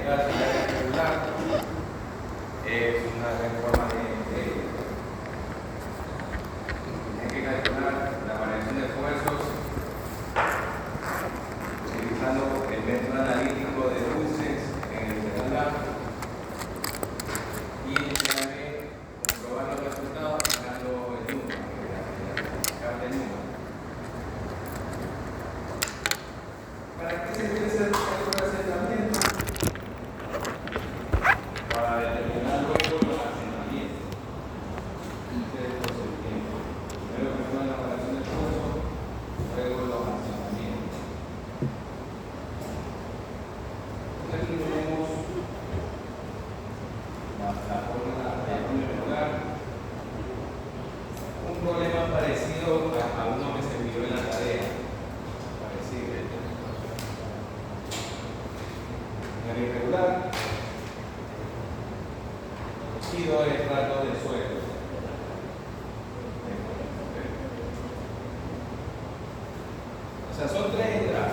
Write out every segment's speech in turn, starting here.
caso, el área regular es una reforma hay que calcular la variación de esfuerzos utilizando el método analítico de luces en el celular y finalmente comprobar los resultados sacando el número, el número. ¿Para qué se utiliza el asentamiento? Para determinar luego los asentamientos. Ustedes por el tiempo. Primero que fue la variación de esfuerzo, luego los asentamientos. Aquí tenemos la fórmula regular. Un problema parecido a uno que se envió en la tarea. Parecido. En el irregular, pido el estrato de suelo. O sea, son 3 entradas.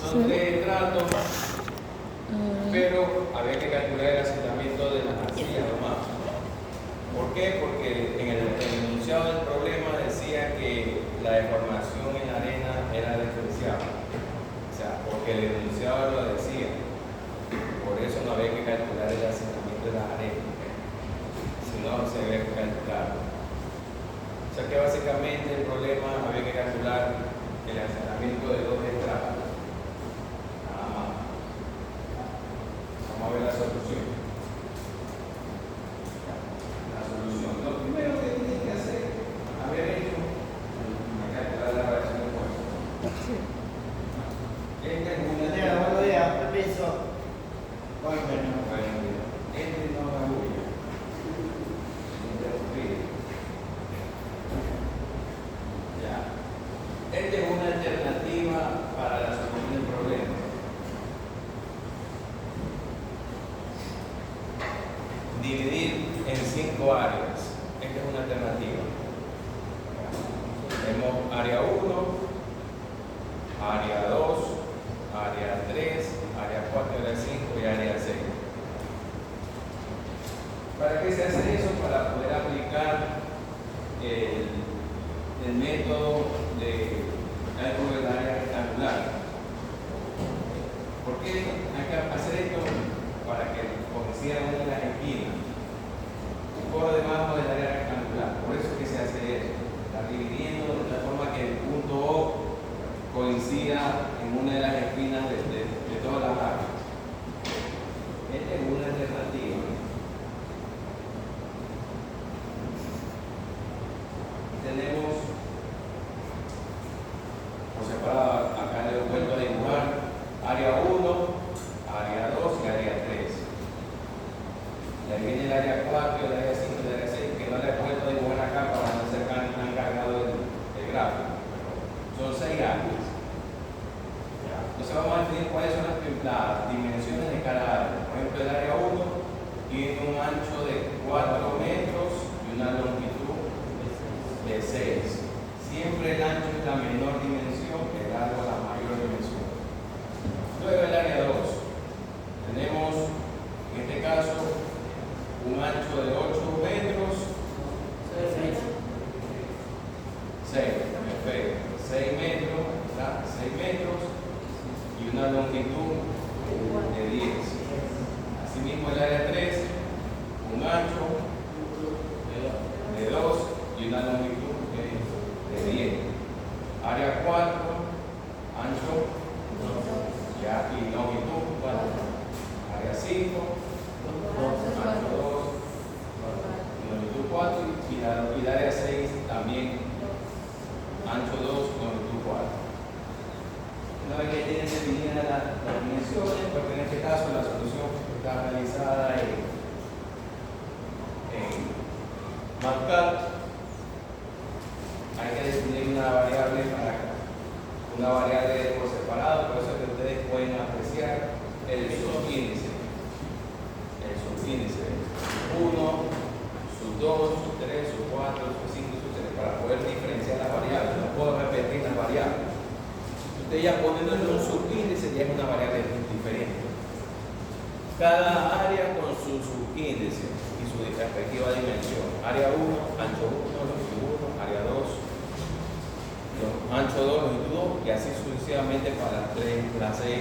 Son 3 estratos, pero había que calcular el asentamiento de las arcillas nomás. ¿Por qué? Porque en el enunciado del problema decía que la deformación en la arena era diferenciable. O sea, porque el enunciado lo decía. Por eso no había que calcular el asentamiento de las arenas. Si no, se había que calcular. O sea que básicamente el problema había que calcular el asentamiento de 2 entradas. Nada más. Vamos a ver la solución. Lo primero que tienen que hacer, haber hecho, es calcular la variación de esfuerzo. Buenos días, permiso. Este no la bulla. Ya. Esta es una alternativa para la solución del problema. Dividir en 5 áreas. Esta es una alternativa. Tenemos área 1, área 2, área 3, área 4, área 5 y área 6. ¿Para qué se hace eso? Para poder aplicar el método de cálculo del área rectangular. ¿Por qué hay que hacer esto? Para que coincida una de las esquinas por debajo del área rectangular. Por eso es que se hace eso. Está dividiendo de tal forma que el punto O coincida en una de las esquinas de todas las áreas. Esta es una alternativa. Tenemos por separado, acá le he vuelto a dibujar área 1, área 2 y área 3. Y ahí viene el área 4, el área 5 y el área 6, que no le he vuelto a dibujar acá para no ser tan cargado el gráfico. Son 6 áreas. Entonces vamos a definir cuáles son las dimensiones de cada área. Por ejemplo, el área 1 tiene un ancho de 4 metros y una longitud de 6. Siempre el ancho es la menor dimensión, el largo la mayor dimensión. Luego el área 2. Tenemos, en este caso, un ancho de 8 metros. 6, perfecto. 6 metros, ¿verdad? 6 metros y una longitud de 10. Asimismo el área 3, un ancho de 2 y una longitud de 10. Área 4, ancho ya, y longitud 4. Área 5, ancho 2, Cada área con su subíndice y su respectiva dimensión. Área 1, ancho 1, longitud 1, área 2, ancho 2, longitud 2, y así sucesivamente para las 6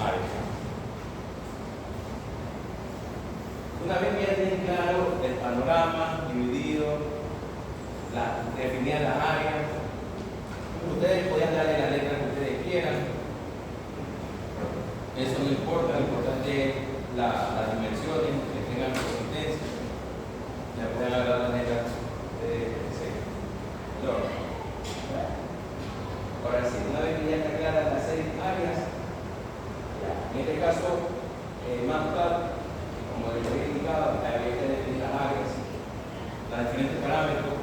áreas. Una vez que ya tienen claro el panorama dividido, definidas las áreas, ustedes pueden darle la letra que ustedes quieran. Eso no importa, lo importante es las dimensiones que tengan consistencia. Ya pueden hablar la letra de ahora sí, una vez que ya está clara las 6 áreas, en este caso, más claro, como les había indicado, había que definir las áreas, los diferentes parámetros.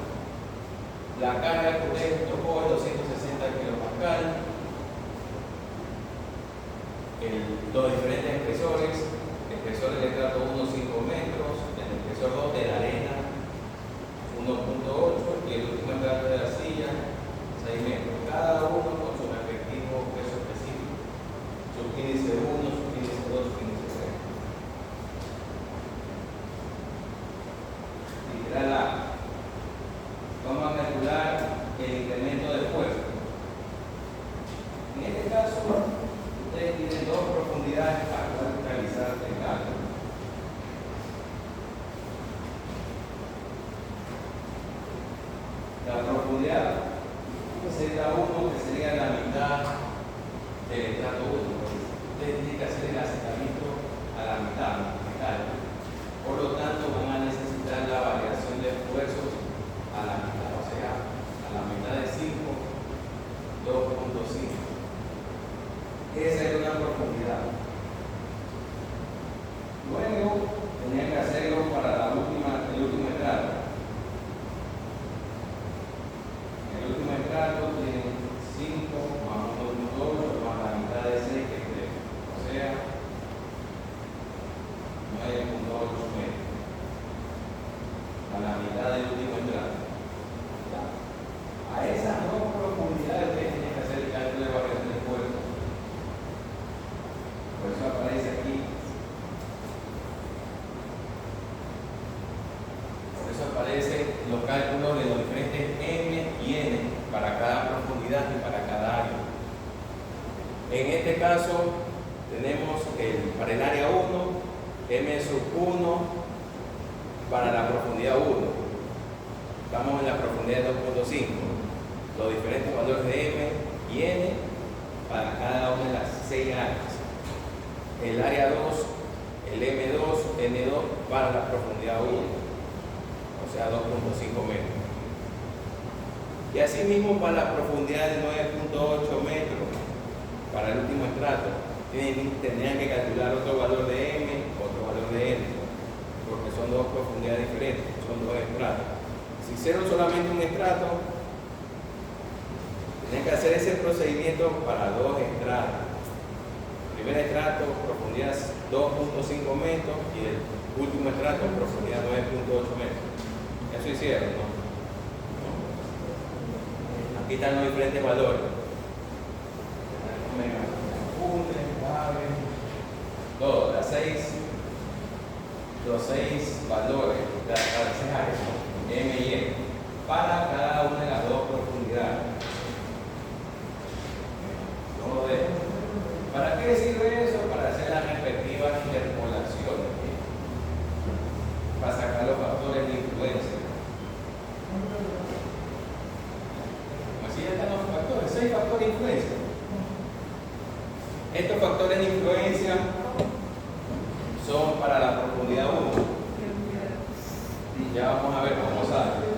La carga que ustedes tocó es 260 kilopascal. Los diferentes espesores, el espesor del estrato 1, 5 metros, el espesor 2 de la arena 1.8 y el último estrato de la silla 6 metros, cada uno con su respectivo peso específico, subíndice 1, subíndice 2, subíndice 3. Literal A. Vamos a calcular el incremento de fuerza. En este caso, ustedes tienen dos profundidades para poder realizar el cálculo. La profundidad Z1, que sería la mitad del estrato 1. Ustedes tienen que hacer el acercamiento a la mitad del cálculo. Por lo tanto, van a necesitar la variación de esfuerzos a la mitad, o sea, a la mitad de 5, 2.5. Esa es una profundidad. Luego, tenían que hacerlo para el último estrato. El último estrato tiene 5 más 1.8 más la mitad de 6, que es 3. O sea, 9.8 metros. A la mitad del último estrato. A esas dos profundidades ustedes tienen que hacer el cálculo de variación de fuerza. Por eso aparece aquí. Por eso aparecen los cálculos de los diferentes M y N para cada profundidad y para cada área. En este caso, tenemos para el área 1, M sub 1 para la profundidad 1. Estamos en la profundidad 2.5. Los diferentes valores de M y N para cada una de las 6 áreas. El área 2, el M2, N2 para la profundidad 1, o sea 2.5 metros. Y así mismo para la profundidad de 9.8 metros, para el último estrato, tendrían que calcular otro valor de M, otro valor de N, porque son dos profundidades diferentes, son dos estratos. Si hicieron solamente un estrato, tienen que hacer ese procedimiento para dos estratos. Primer estrato, profundidad 2.5 metros y el último estrato, profundidad 9.8 metros. Eso hicieron, ¿no? Aquí están los diferentes valores. Todos, los 6 valores de las 6 áreas, M y N, para cada una de las dos profundidades. Todo esto. ¿Para qué sirve eso? Para hacer las respectivas interpolaciones, para sacar los factores de influencia. Así ya están los factores, 6 factores de influencia. Estos factores de influencia son para la profundidad 1. Ya vamos a ver cómo sale.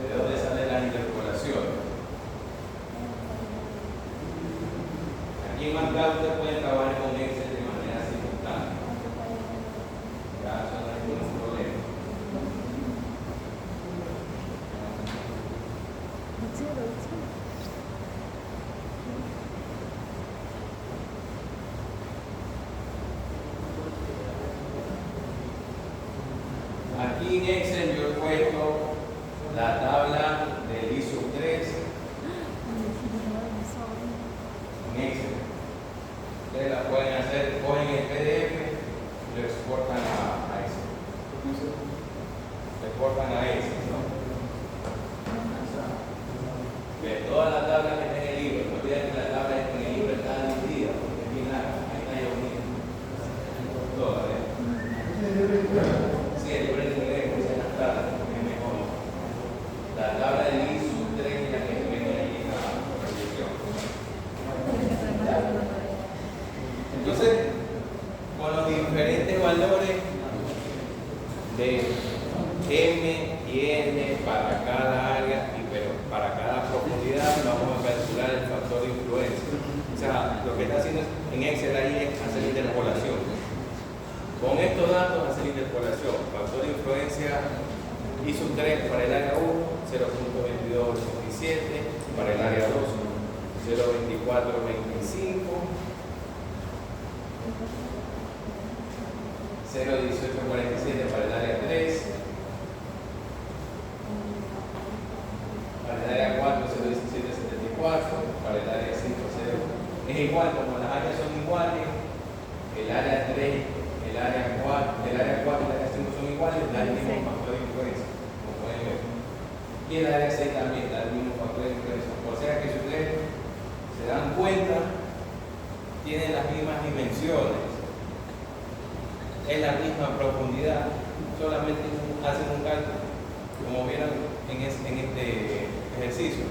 ¿De dónde sale la interpolación? Aquí en Mancao usted puede trabajar con Excel de manera simultánea. Ya eso no hay ningún problema. Aquí en Excel yo he puesto la tabla del I sub 3 en Excel ahí es hacer interpolación. Con estos datos hacer interpolación. Factor de influencia I sub 3 para el área 1, 0.2287, para el área 2, 0.2425, 0.1847 para el área 3, para el área 4, 0.1774, para el área 5, 0. Es igual, como las áreas son iguales, el área 3, el área 4 y el área 5 son iguales, da el mismo factor de influencia, como pueden ver. Y el área 6 también da el mismo factor de influencia. O sea que si ustedes se dan cuenta, tienen las mismas dimensiones, es la misma profundidad, solamente hacen un cálculo, como vieron en este ejercicio.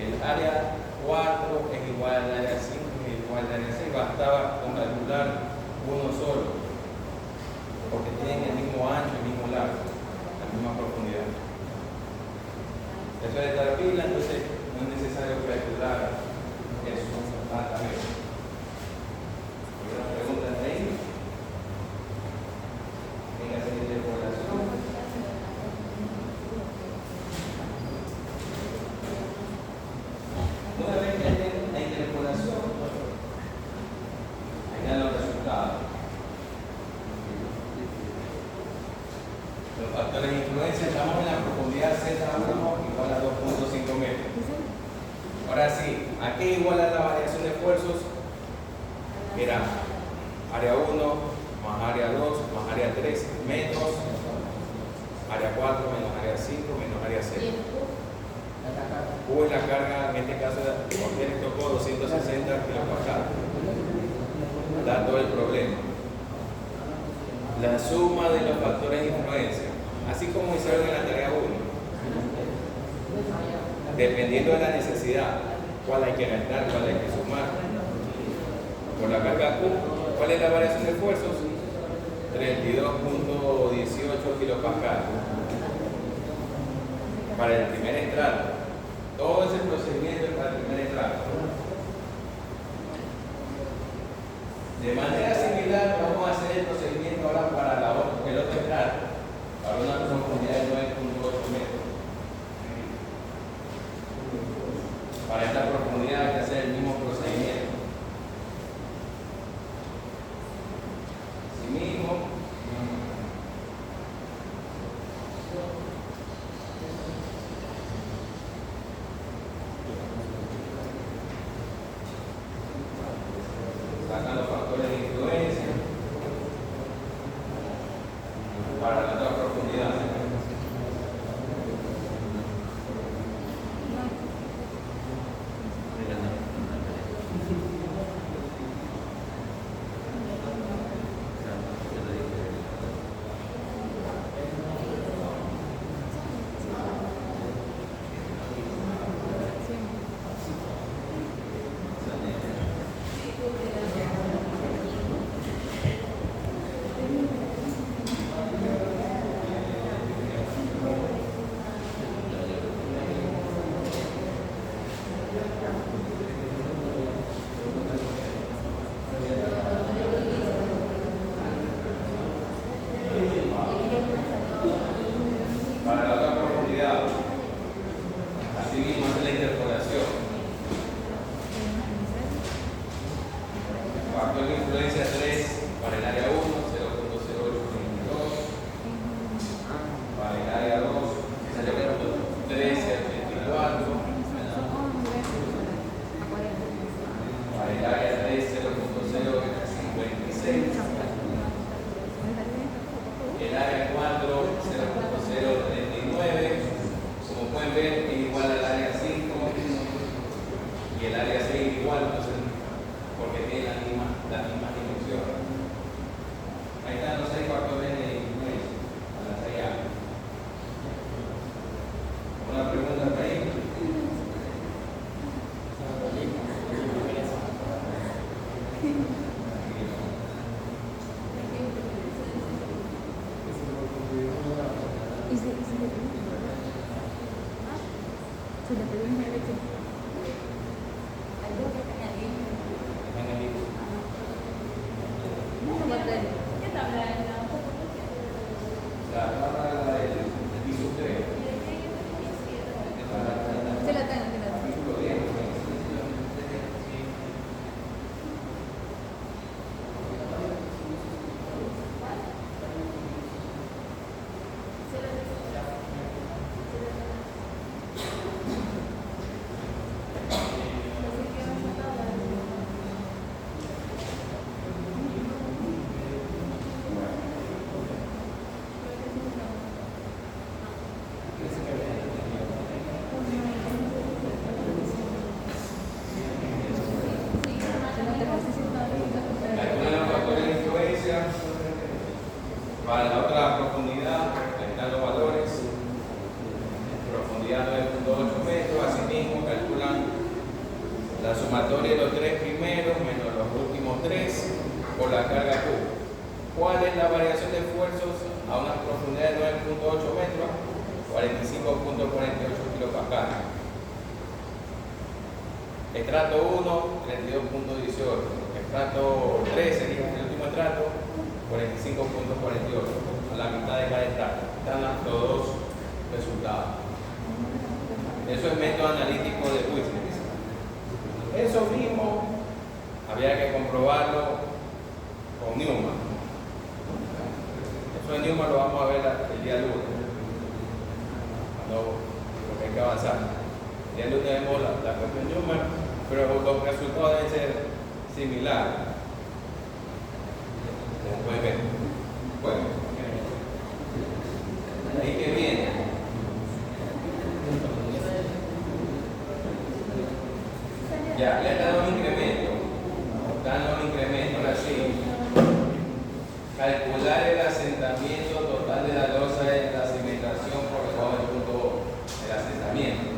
El área 4 es igual al área 5, es igual al área 6, bastaba con calcular uno solo, porque tienen el mismo ancho, el mismo largo, la misma profundidad. Eso es de la pila, entonces no es necesario calcular eso exactamente. ¿Alguna pregunta de ahí? Venga a hacer interpolación. Una vez que haya la interpolación, ahí dan los resultados. Los factores de influencia, estamos en la profundidad Z1 igual a 2.5 metros. Ahora sí, ¿a qué iguala la variación de esfuerzos? Era área 1 más área 2 más área 3 menos área 4 menos área 5 menos área 6. U es la carga, en este caso, porque les tocó 260 kilopascales. Dando el problema. La suma de los factores de influencia, así como hicieron en la tarea 1, dependiendo de la necesidad, cuál hay que restar, cuál hay que sumar. Por la carga Q, ¿cuál es la variación de esfuerzos? 32.18 kilopascales. Para el primer estrato. Todo ese procedimiento es para el primer estrato. De manera similar, vamos a hacer el procedimiento ahora para el otro estrato, para una profundidad de 9.8 metros. Para esta profundidad hay que hacer el mismo procedimiento. Asimismo, sacan los factores de influencia para la otra profundidad. Para la otra profundidad, así mismo hace la interpolación. Factor de influencia 3 para el área 1, 0.0822. Para el área 2, 0.1324. Para el área 3, 0.056. El área 4, 0.039. Como pueden ver, es igual al área 5 y el área 6 igual, entonces, porque tiene las mismas dimensiones. Ahí están los 6 factores de influencia, a las 6 áreas. ¿Una pregunta por ahí? Sudah belum ya, Cik? En el libro. sumatoria de los tres primeros menos los últimos tres por la carga Q. ¿Cuál es la variación de esfuerzos a una profundidad de 9.8 metros? 45.48 kilopascales. Estrato 1, 32.18. Estrato 3 sería el último estrato, 45.48. A la mitad de cada estrato. Están los dos resultados. Eso es método analítico de Whistler. Eso mismo había que comprobarlo con Newman. Eso de Newman lo vamos a ver el día lunes. Porque hay que avanzar. El día lunes vemos la cuestión de Newman, pero los resultados deben ser similares. Como pueden ver. Bueno, ahí que viene. Ya, le está dando un incremento. Ahora sí. Calcular el asentamiento total de la losa de la cimentación por debajo del punto del asentamiento.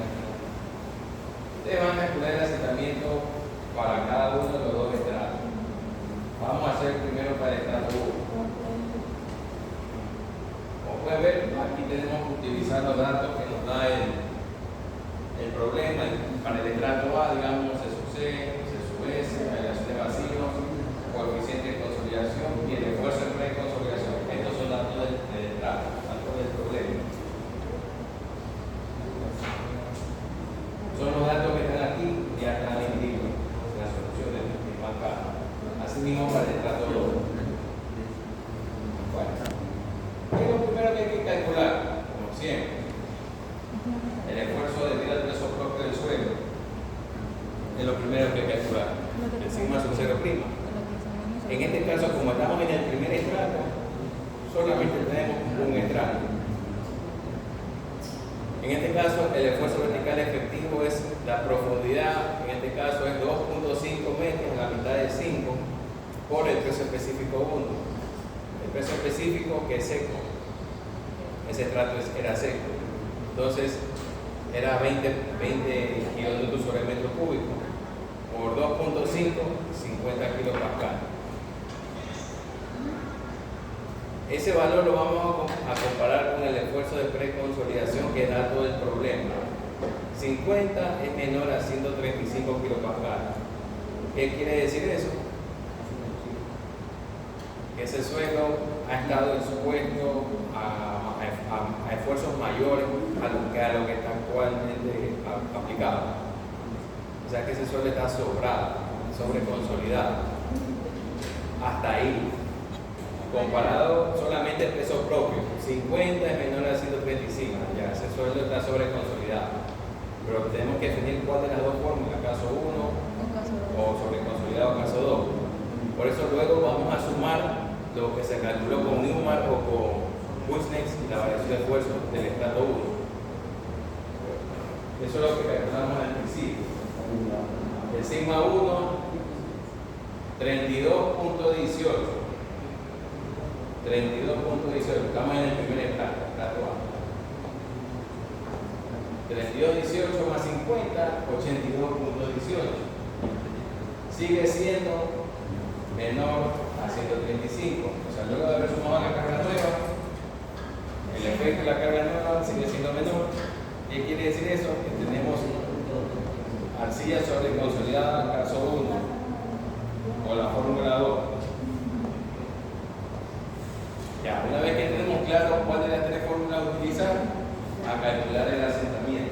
Ustedes van a calcular el asentamiento para cada uno de los dos estratos. Vamos a hacer primero para el estrato 1. Como pueden ver, aquí tenemos que utilizar los datos que nos da el problema. Para el estrato A, digamos, C sub C, C sub S, variación de vacíos, coeficiente de consolidación y el esfuerzo de preconsolidación. Estos son datos del estrato, datos del problema. Son los datos que están aquí y ya están en libro, en las soluciones que marcan. Así mismo para el estrato 2. Bueno, ¿qué es lo primero que hay que calcular? Como siempre, el esfuerzo debido al peso propio del suelo es lo primero que hay que calcular. El sigma sub 0'. En este caso, como estamos en el primer estrato, solamente tenemos un estrato. En este caso, el esfuerzo vertical efectivo es la profundidad, en este caso es 2.5 metros, la mitad de 5, por el peso específico 1. El peso específico que es seco. Ese estrato era seco. Entonces, era 20 kilonewtons sobre metro cúbico. Por 2.5, 50 kilopascales. Ese valor lo vamos a comparar con el esfuerzo de preconsolidación que da todo el problema. 50 es menor a 135 kilopascales. ¿Qué quiere decir eso? Que ese suelo ha estado expuesto a esfuerzos mayores a lo que está actualmente aplicado. O sea que ese suelo está sobrado, sobreconsolidado. Hasta ahí. Comparado solamente el peso propio, 50 es menor a 135, ya ese sueldo está sobreconsolidado. Pero tenemos que definir cuál de las dos fórmulas, caso 1 o sobreconsolidado caso 2. Por eso luego vamos a sumar lo que se calculó con Newman o con Kuznets y la variación de esfuerzo del estrato 1. Eso es lo que calculamos al principio. El sigma 1, 32.18. 32.18, estamos en el primer estrato A. 32.18 más 50, 82.18. Sigue siendo menor a 135. O sea, luego de haber sumado la carga nueva, el efecto de la carga nueva sigue siendo menor. ¿Qué quiere decir eso? Que tenemos arcilla sobreconsolidada, caso 1, o la fórmula 2. Ya, una vez que tenemos claro cuál de las tres fórmulas utilizar, a calcular el asentamiento.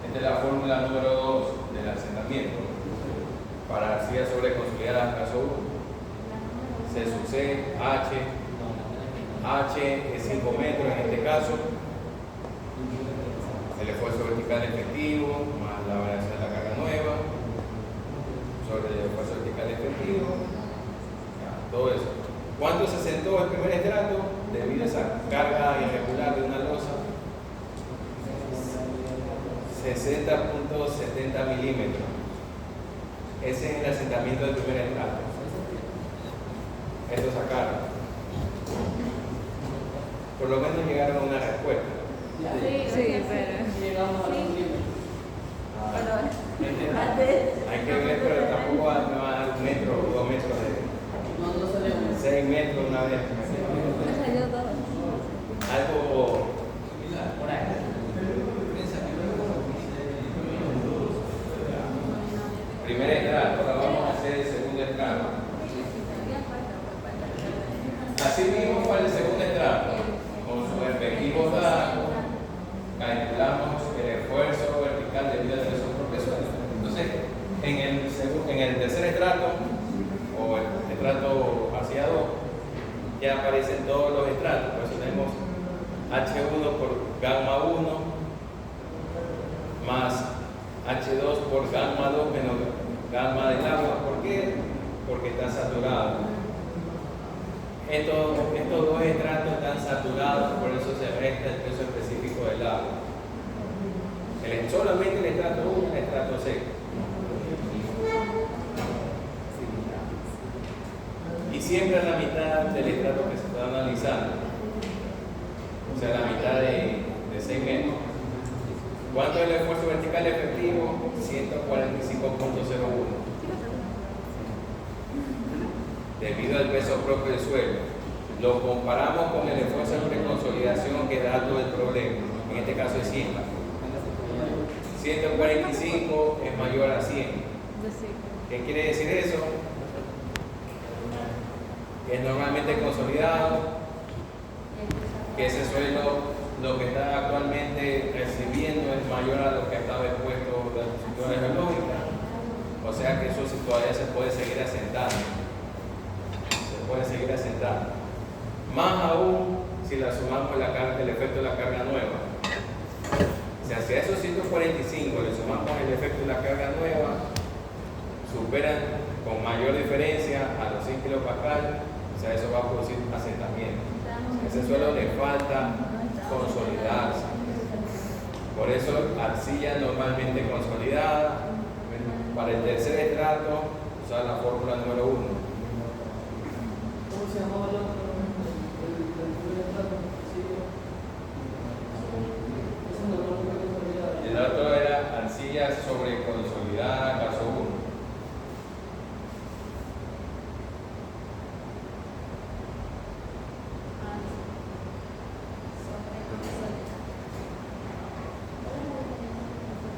Esta es la fórmula número 2 del asentamiento. Para arcilla sobreconsolidada, caso 1. C sub C, H es 5 metros en este caso. El esfuerzo vertical efectivo más la variación de la carga nueva sobre el esfuerzo vertical efectivo. Todo eso. ¿Cuánto se sentó el primer estrato debido a esa carga irregular de una losa? 60.70 milímetros. Ese es el asentamiento del primer estrato. Esto sacaron. Por lo menos llegaron a una respuesta. Sí, pero. Llegamos a los límites. Hay que ver, pero tampoco me va a dar 1 metro o 2 metros de No, no sale 6 metros una vez. Algo por ahí. primer estrato, ahora vamos a hacer el segundo estrato. Así mismo para el segundo estrato, con sus respectivos datos, calculamos el esfuerzo vertical debido al peso por peso. Entonces, en el tercer estrato, o el estrato hacia 2, ya aparecen todos los estratos. Por eso tenemos H1 por gamma 1 más H2 por gamma 2 menos gamma del agua. ¿Por qué? Porque está saturado. Estos dos estratos están saturados, por eso se resta el peso específico del agua. Solamente el estrato 1 y el estrato seco. Y siempre a la mitad del estrato que se está analizando. O sea, la mitad de 6 metros. ¿Cuánto es el esfuerzo vertical efectivo? 145.01. Debido al peso propio del suelo. Lo comparamos con el esfuerzo de consolidación que da todo el problema. En este caso es 100. 145 es mayor a 100. ¿Qué quiere decir eso? Que es normalmente consolidado, que ese suelo, lo que está actualmente recibiendo es mayor a lo que estaba expuesto de las situaciones geológicas. O sea que eso todavía se puede seguir asentando. Se puede seguir asentando. Más aún si la sumamos el efecto de la carga nueva. O sea, si a esos 145 le sumamos el efecto de la carga nueva, superan con mayor diferencia a los 100 kilopascal, o sea, eso va a producir asentamiento. Ese suelo le falta consolidarse. Por eso, arcilla normalmente consolidada. Para el tercer estrato, usar la fórmula número 1. ¿Cómo se llamaba el otro? El otro era arcilla sobre consolidada, caso 1.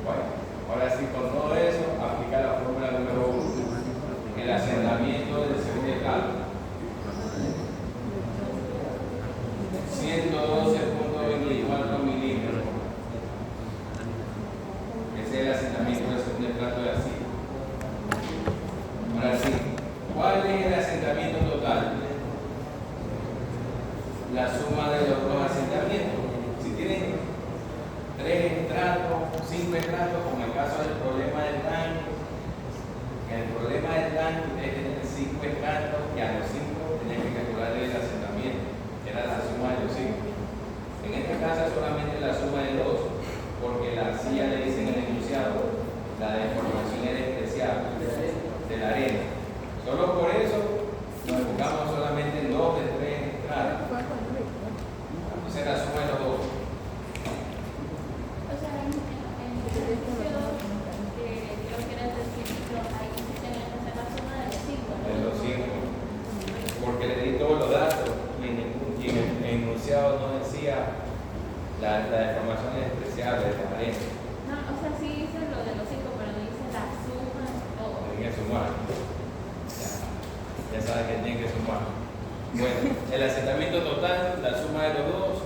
Bueno, ahora sí, con todo eso, aplica la fórmula número 1. El asentamiento del segundo estrato. 112.24 milímetros. Ese es el asentamiento del segundo estrato de arcilla. Ahora sí, ¿cuál es el asentamiento total? La suma de los dos asentamientos. Si tienen 3 estratos, 5 estratos, como el caso del problema del tanque, en el problema del tanque ustedes tienen 5 estratos y a los 5 tenían que calcular el asentamiento, era la suma de los 5. En este caso es solamente la suma de 2, porque la arcilla le dicen en el enunciado, la deformación es despreciable de la arena. Solo por eso nos enfocamos solamente en 2 de 3 estratos. Entonces la suma de los 2. O sea, en el ejercicio que creo que era el del ciclo, ahí sí tenían que hacer la suma de los 5. De los 5. Porque le di todos los datos y en el enunciado no decía la deformación es despreciable de la arena. No, o sea, sí dice lo de los 5, pero no dice la suma de todo. Tienen que sumar. Ya sabes que tienen que sumar. Bueno, el asentamiento total, la suma de los dos,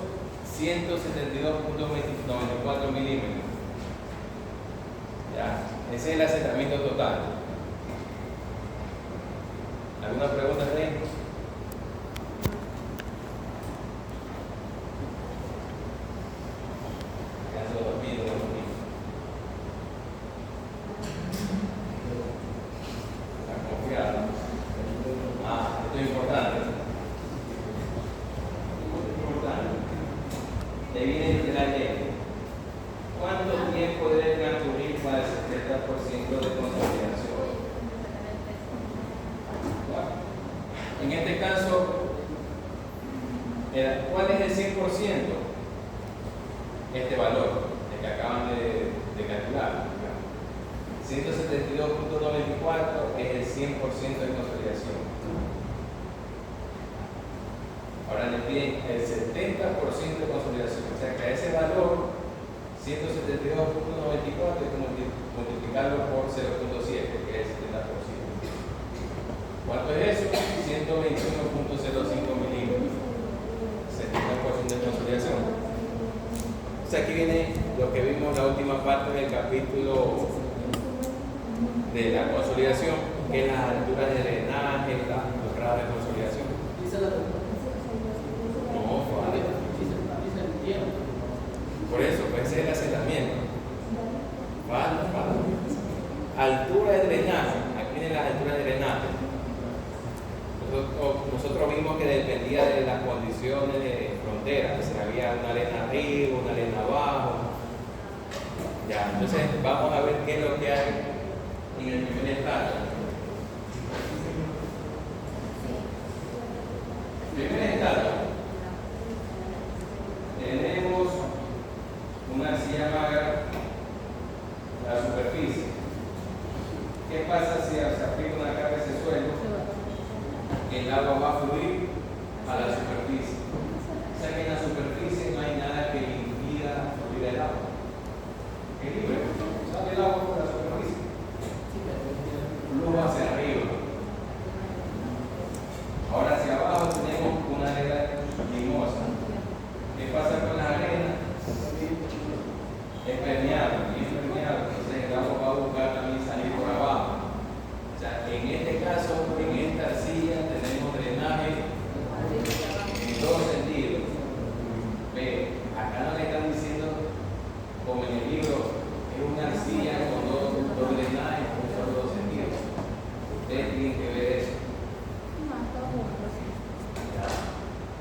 172.94 milímetros. Ya, ese es el asentamiento total. ¿Alguna pregunta de ahí? Quedando dormido. Está confiado. Esto es importante. Te viene de la ley. ¿Cuánto tiempo debe transcurrir para el 70% de consolidación? En este caso, ¿cuál es el 100%? Este valor, el que acaban de calcular. 172.94 es el 100% de consolidación. Ahora le piden el 70% de consolidación, o sea que a ese valor 172.94 hay que multiplicarlo por 0.7, que es el 70%. ¿Cuánto es eso? 121.05 milímetros. 70% de consolidación. O sea, aquí viene lo que vimos en la última parte del capítulo de la consolidación, que es las alturas de drenaje, los grados de consolidación. Dice la pregunta. No, vale. Dice el tiempo. Por eso, pues ese es el asentamiento. Falta. Altura de drenaje. Aquí vienen las alturas de drenaje. Nosotros vimos que dependía de las condiciones de frontera, si había una arena arriba, una arena abajo. Ya, entonces vamos a ver qué es lo que hay en el primer estrato. Primer estrato. Tenemos una arcilla magra, la superficie. ¿Qué pasa si se aplica una carga a ese suelo? El agua va a fluir a la superficie. O sea que en la superficie no hay nada que impida fluir el agua. Es libre, sale el agua por la superficie. Flujo hacia arriba. Ahora hacia abajo tenemos una arena limosa. ¿Qué pasa con la arena? Es permeable, entonces el agua va a buscar también salir por abajo. O sea, en este caso, en esta arcilla tenemos drenaje en todos sentidos. Ve, acá no le están diciendo, como en el libro, es una arcilla con dos drenajes en solo dos sentidos. Ustedes tienen que ver eso.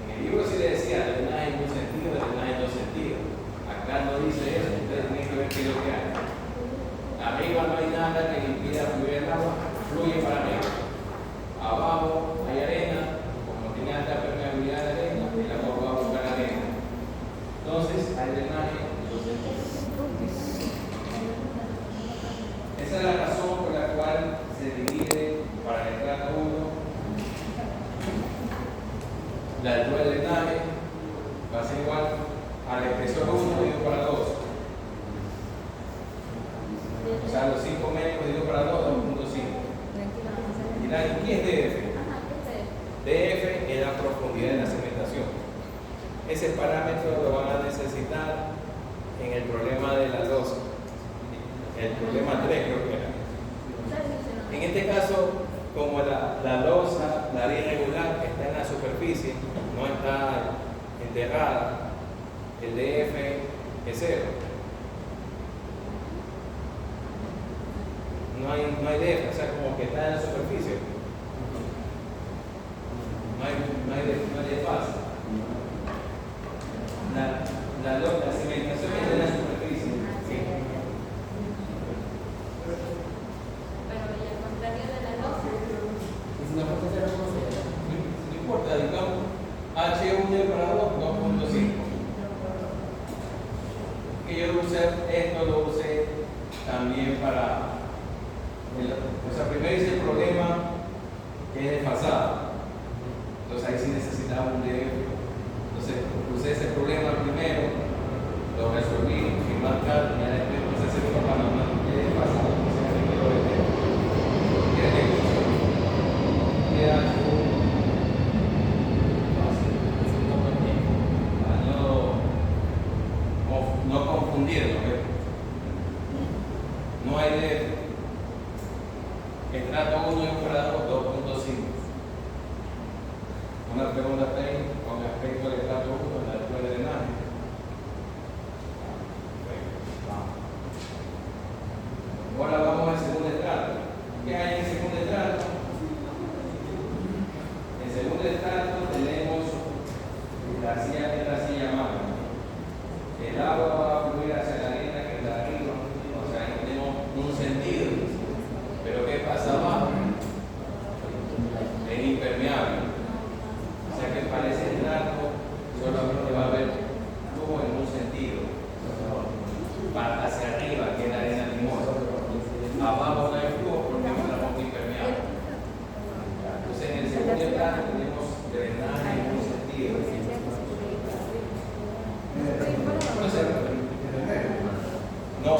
En el libro sí le decía drenaje en un sentido, drenaje en dos sentidos. Acá no dice eso, ustedes tienen que ver qué es lo que hay. Arriba no hay nada que impida fluir el agua, fluye para arriba. Abajo hay arena, como tiene alta permeabilidad de arena, el agua va a buscar arena. Entonces hay drenaje en dos sentidos. Esa es la razón por la cual se divide para el estrato 1 la altura del drenaje va a ser igual al espesor 1 dividido para 2. O sea, los 5 metros dividido para 2, 2.5. ¿Y qué es DF? DF es la profundidad de la cementación. Ese parámetro lo van a necesitar en el problema de la losa. El problema 3 creo que era. En este caso, como la losa, la área irregular está en la superficie, no está enterrada, el DF es 0. No hay DF, o sea, como que está en la superficie. No hay desfase. La cimentación es de la superficie. Sí. Pero y al contrario de la losa. Y si la parte cero, ¿cómo se llama? No importa, digamos, H1 para 2, 2.5. Que yo usé esto, lo usé también para. O sea, primero hice el problema que es desfasado. Entonces ahí sí necesitaba un DF. Entonces usé ese problema primero, lo resolví y más tarde, ya después puse ese problema para no esté desfasado. Entonces me quiero ver. ¿Qué es el uso? ¿Qué hace? No confundirlo, ¿ves? No hay DF. Estrato 1 y grado 2.5. Una pregunta técnica con respecto al estrato 1 en la altura de drenaje. Ahora vamos al segundo estrato. ¿Qué hay en el segundo estrato? En el segundo estrato tenemos la arcilla magra. El agua va a fluir hacia la arena que está arriba. O sea, ahí tenemos un sentido. Pero ¿qué pasa abajo? Es impermeable. O sea que para ese estrato solamente va a haber flujo en un sentido. Hacia arriba, que es la arena limosa. abajo no hay flujo porque es una roca impermeable. Entonces, en el segundo plano tenemos drenaje en un sentido. Entonces, no,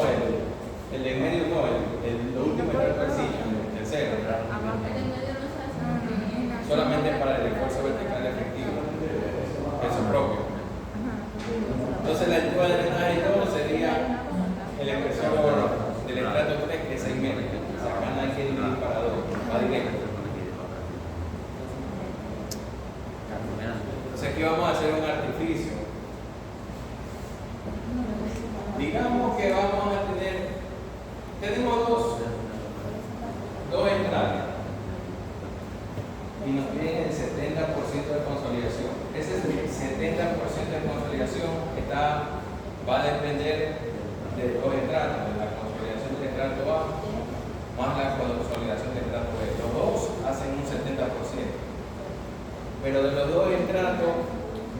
el de en medio no, lo último es el persillo, el tercero. El de medio no se hace. Solamente para el esfuerzo vertical efectivo, eso propio. Entonces, la altura de drenaje y todo sería el espesor del estrato 3, que es 6 metros. O sea, acá no hay que dividir para 2, va directo. Entonces, aquí vamos a hacer un artificio. Digamos que vamos a tenemos dos entradas y nos piden el 70% de consolidación. Ese 70% de consolidación va a depender de dos estratos, de la consolidación del estrato A más la consolidación del estrato B. Los dos hacen un 70%. Pero de los dos estratos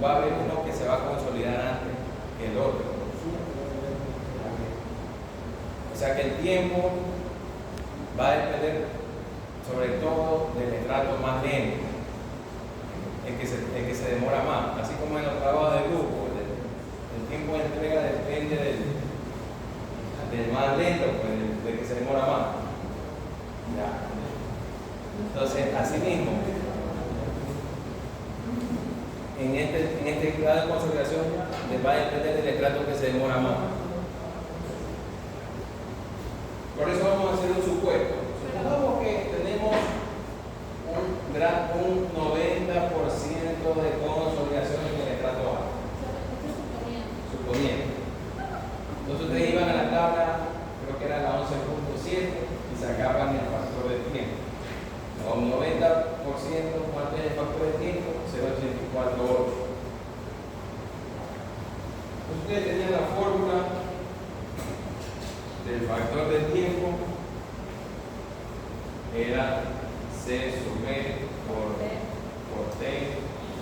va a haber uno que se va a consolidar antes que el otro. O sea que el tiempo va a depender sobre todo del estrato más lento, el que se demora más. Así como en los trabajos de grupo, el tiempo de entrega depende del más lento, pues, del que se demora más. Ya. Entonces, así mismo, en este grado de consolidación va a depender del estrato que se demora más. Por eso vamos a hacer un supuesto. Supongamos que tenemos un 90% de consolidación en el estrato A. Suponiendo. Entonces ustedes iban a la tabla, creo que era la 11.7, y sacaban el factor de tiempo. A un 90%, ¿cuánto es el factor de tiempo? 0.848. Entonces ustedes tenían la fórmula del factor del tiempo, era C sub B por T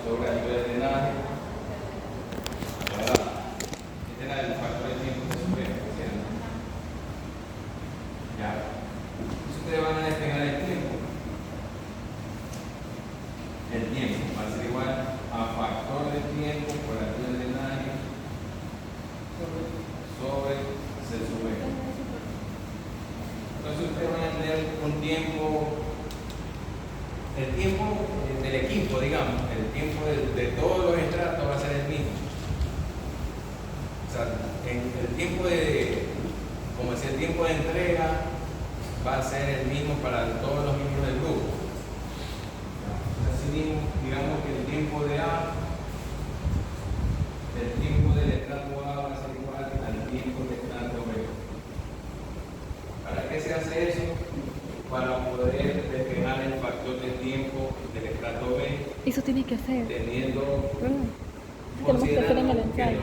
sobre altura de drenaje. Este era el factor del tiempo de sub B, ¿cierto? Ya. Entonces ustedes van a despegar el tiempo. El tiempo va a ser igual a factor del tiempo por altura de drenaje sobre C sub B. Entonces ustedes van a tener un tiempo, el tiempo del equipo, digamos, el tiempo de todos los estratos va a ser el mismo. O sea, el tiempo como es el tiempo de entrega, va a ser el mismo para todos los miembros del grupo. Así mismo, digamos que el tiempo de A, el tiempo del estrato A va a ser igual al tiempo del estrato B. ¿Para qué se hace eso? Para poder despejar el factor de tiempo del estrato B. Eso tiene que hacer. Teniendo, Tenemos que hacer en el considerando que ensayo.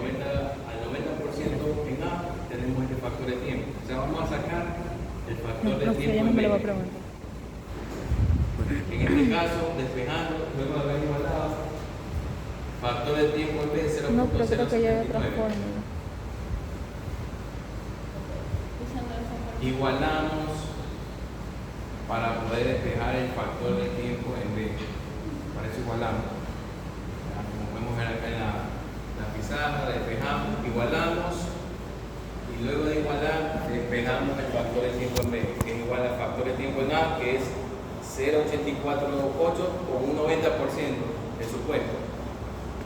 al 90% en A tenemos este factor de tiempo. O sea, vamos a sacar el factor de No, tiempo ella no en me lo va a B. preguntar. En este caso, despejando, luego de haber igualado, factor de tiempo en B 0.079. No, pero creo que ya hay otra fórmula. Igualamos para poder despejar el factor de tiempo en B. Para eso igualamos. Como podemos ver acá en la pizarra, despejamos, igualamos y luego de igualar despejamos el factor de tiempo en B, que es igual al factor de tiempo en A, que es 0.848 por un 90% de supuesto,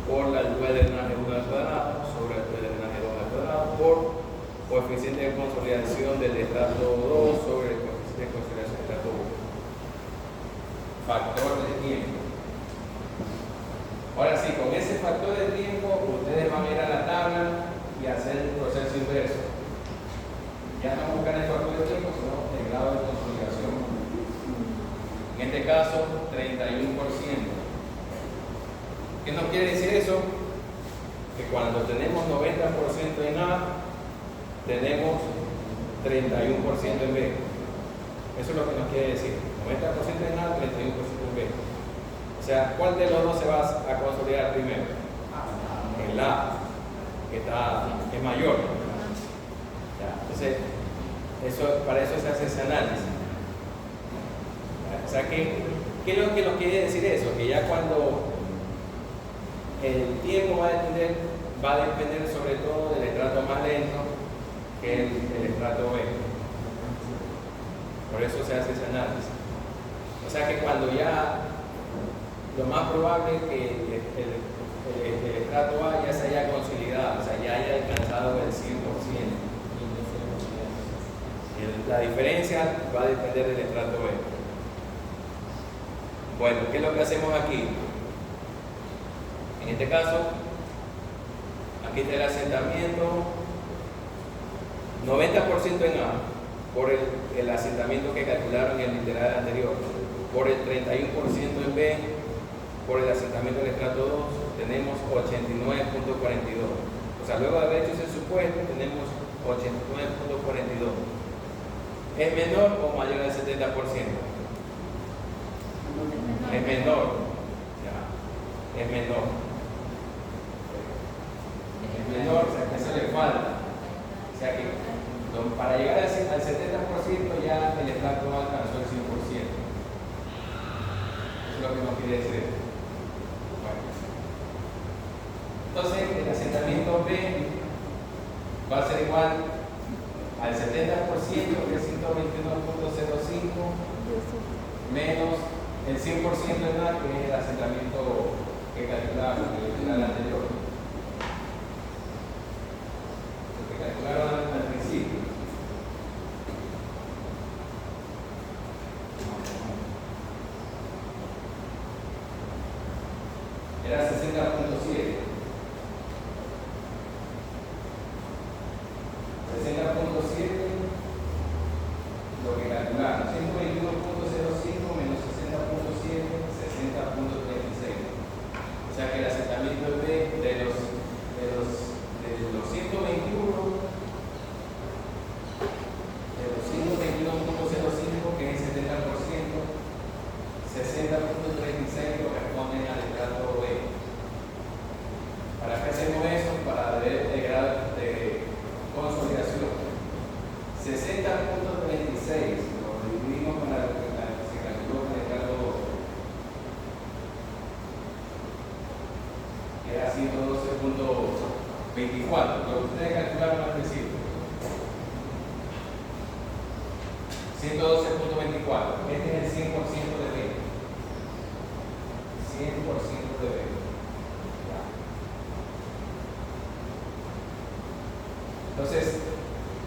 por la altura de drenaje 1 al cuadrado sobre la altura de drenaje 2 al cuadrado por coeficiente de consolidación del estrato 2 sobre el coeficiente de consolidación del estrato 1. Factor de tiempo. Ahora sí, con ese factor de tiempo ustedes van a ir a la tabla y hacer el proceso inverso. Ya no buscan el factor de tiempo, sino el grado de consolidación. En este caso, 31%. ¿Qué nos quiere decir eso? Que cuando tenemos 90% en A, tenemos 31% en B. Eso es lo que nos quiere decir. 90% en A, 31% en B. O sea, ¿cuál de los dos se va a consolidar primero? El A, que es mayor. Ya, entonces, para eso se hace ese análisis. sea que, ¿qué es lo que nos quiere decir eso? Que ya cuando el tiempo va a depender sobre todo del estrato más lento, que es el estrato B. Por eso se hace ese análisis. O sea que cuando ya, lo más probable es que el estrato A ya se haya consolidado, o sea, ya haya alcanzado el 100%. La diferencia va a depender del estrato B. Bueno, ¿qué es lo que hacemos aquí? En este caso, aquí está el asentamiento, 90% en A, por el asentamiento que calcularon en el literal anterior, por el 31% en B, por el asentamiento del estrato 2, tenemos 89.42. O sea, luego de haber hecho ese supuesto, tenemos 89.42. ¿Es menor o mayor al 70%? Es menor. Ya. Es menor. Es menor, o sea que eso le falta. O sea que para llegar al 70% ya el estrato no alcanzó el 100%. Eso es lo que nos quiere decir. Bueno. Entonces el asentamiento B va a ser igual al 70%, que es 121.05, menos el 100% en A, que es el asentamiento que calculamos en el anterior. Lo que calcularon al principio. Era 60.7. 60.7, lo que calculamos, 121.05 menos 60.7, 60.36. O sea que el asentamiento de los 121, de los 121.05, que es el 70%, 60.36 corresponden al estrato B. ¿Para qué hacemos eso? Para ver el grado de consolidación. 60.36 lo dividimos con la que se calculó con el estrato 2, que era 112.24, lo que ustedes calcularon al principio. 112.24, este es el 100% de B. 100% de B. Entonces,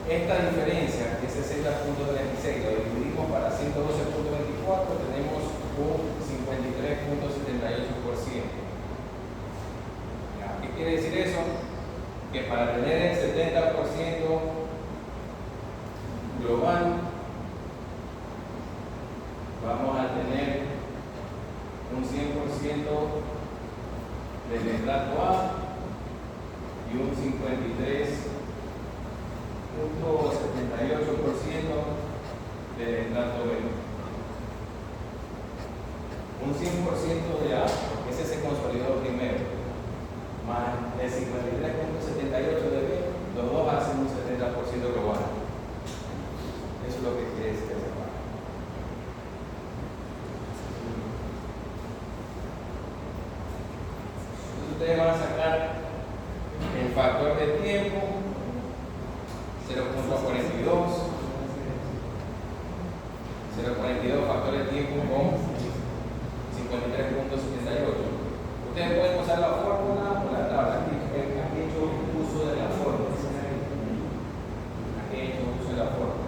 esta diferencia, que es 60.36, lo dividimos para 112.24, tenemos un 53.78%. ¿Qué quiere decir eso? Que para tener el 70% global, vamos a tener un 100% del estrato A y un 53.78% del estrato B. Un 100% de A, ese se consolidó primero, más el 53.78% de B, los dos hacen un 70% global. Eso es lo que quiere decir esa parte. Entonces ustedes van a sacar el factor de tiempo, 0.42, 0.42 factor de tiempo con 53.78. Ustedes pueden usar la fórmula o la tabla. Aquí he hecho uso de la fórmula. Aquí he hecho uso de la fórmula.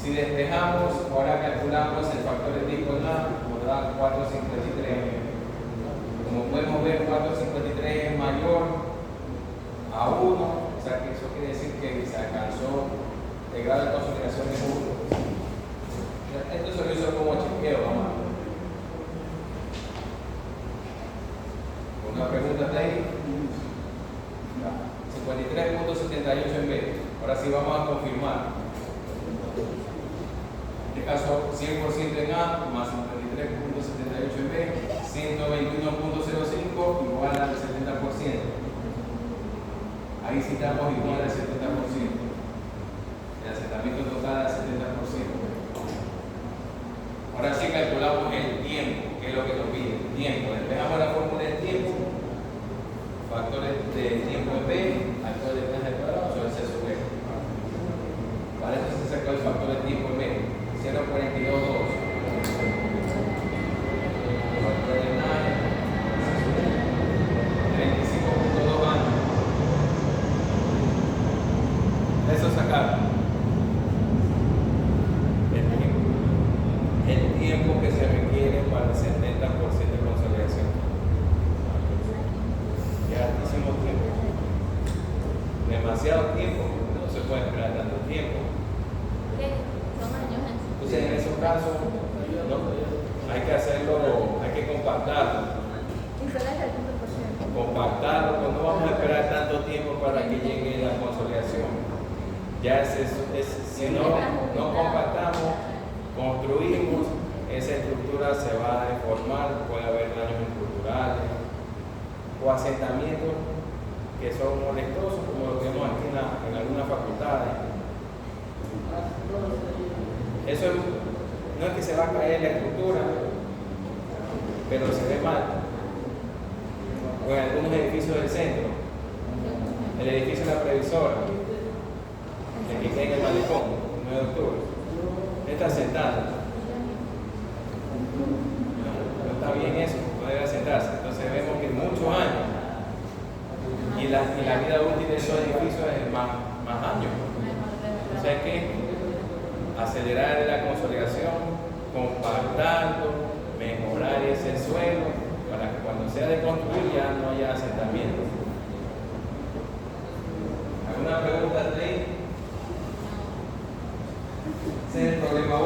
Si despejamos, ahora calculamos el factor de tiempo en A, nos da 4.53. Como podemos ver, 4.53 es mayor a 1, o sea que eso quiere decir que se alcanzó el grado de consolidación de 1. Esto se lo hizo como chequeo, nomás. Una pregunta está ahí. 53.78 en B. Ahora sí vamos a confirmar. En este caso, 100% en A más 53.78 en B, 121.05 igual al 70%. Ahí sí estamos igual al 70%. El asentamiento total al 70%. Eso sacar el tiempo que se requiere para el 70% de consolidación. Ya hicimos tiempo. Demasiado tiempo, no se puede esperar tanto tiempo. Son años en sí. Entonces, en esos casos, ¿no? Hay que hacerlo, hay que compactarlo. Compactarlo, pues no vamos a esperar tanto tiempo para que llegue la consolidación. Ya si no compactamos, construimos, esa estructura se va a deformar, puede haber daños estructurales o asentamientos que son molestosos, como lo que vemos aquí en algunas facultades. Eso no es que se va a caer la estructura, pero se ve mal. O en algunos edificios del centro, el edificio de la previsora, el que queda en el malecón, el 9 de octubre, está sentado. No está bien eso, no debe sentarse. Entonces vemos que muchos años, y la vida útil de esos edificios es más años. Entonces hay que acelerar la consolidación, compactando, mejorar ese suelo, para que cuando sea de construir ya no haya asentamiento. ¿Alguna pregunta, Trey? Ese es el problema 1.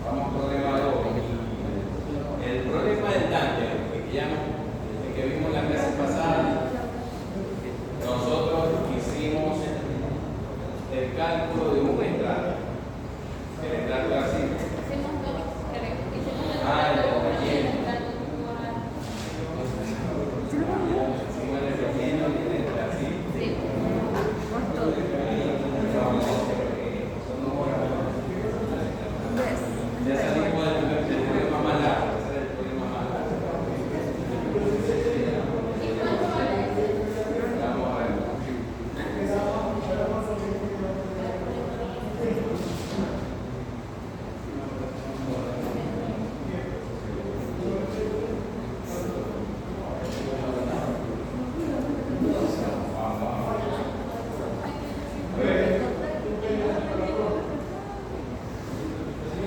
Vamos al problema 2. El problema del tanque, que vimos la clase pasada, nosotros hicimos el cálculo de un entrada. El entrada así. Ya salimos del problema más largo, ese es el problema más largo. Vamos a ver.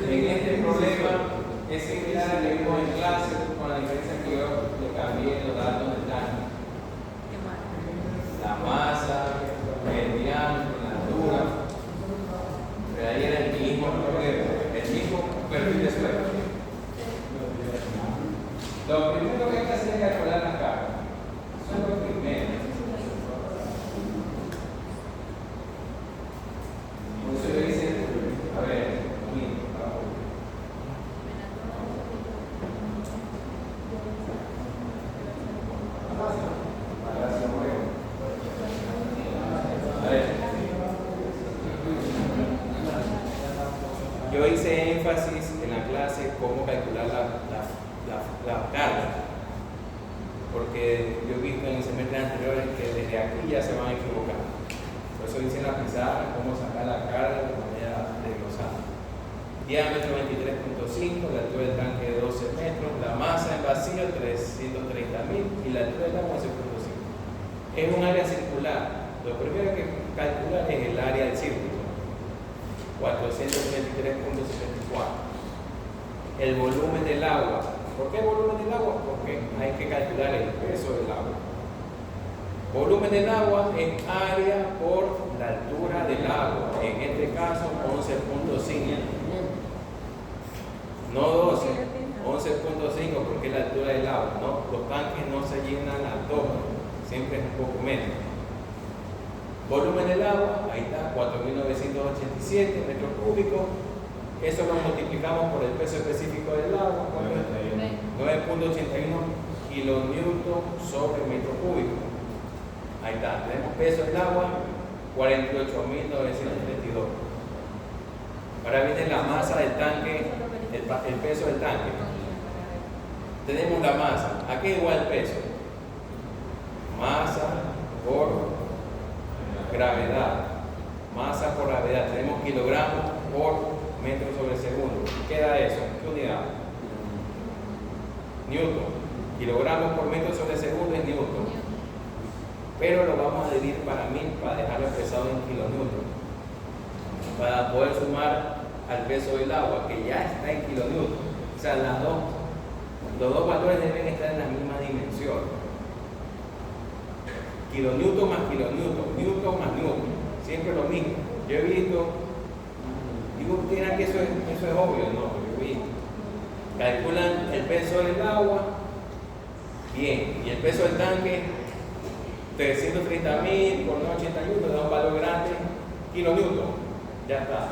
En este problema es similar al que vimos en clase, con la diferencia que yo le cambié los datos del tanque. La masa, el diámetro, la altura, pero ahí era el mismo problema, el mismo perfil de suelo. Lo primero que hay que hacer es calcular la carga. Eso es lo primero. Por eso yo hice, a ver, yo hice énfasis en la clase cómo calcular la carga, porque yo he visto en semestres anteriores que desde aquí ya se van a equivocar. Por eso hice en la pizarra cómo sacar la carga de manera desglosada. Diámetro 23.5, la altura del tanque de 12 metros, la masa en vacío 330.000 y la altura del agua 11.5. Es un área circular. Lo primero que calcular es el área del círculo. 433.74. El volumen del agua. ¿Por qué volumen del agua? Porque hay que calcular el peso del agua. Volumen del agua es área por la altura del agua. En este caso, 11.5. No 12, 11.5 porque es la altura del agua. ¿No? Los tanques no se llenan al tope, siempre es un poco menos. Volumen del agua, ahí está, 4.987 metros cúbicos. Eso lo multiplicamos por el peso específico del agua, 9.81 kilonewton sobre metro cúbico. Ahí está, tenemos peso del agua, 48.932. Ahora viene la masa del tanque, el peso del tanque. Tenemos la masa, ¿a qué igual el peso? Masa por gravedad. Masa por gravedad. Tenemos kilogramos por metro sobre segundo. ¿Qué da eso? ¿Qué unidad? Newton. Kilogramos por metro sobre segundo es Newton. pero lo vamos a dividir para 1000 para dejarlo expresado en kilonewton, para poder sumar al peso del agua, que ya está en kilonewton. O sea, los dos valores deben estar en la misma dimensión. Kilonewton más kilonewton, newton más newton, siempre lo mismo. Yo he visto, digo, ¿dirán que eso es obvio? No, yo he visto. Calculan el peso del agua, bien, y el peso del tanque, 330.000 por 981, da un valor grande, kilonewton, ya está.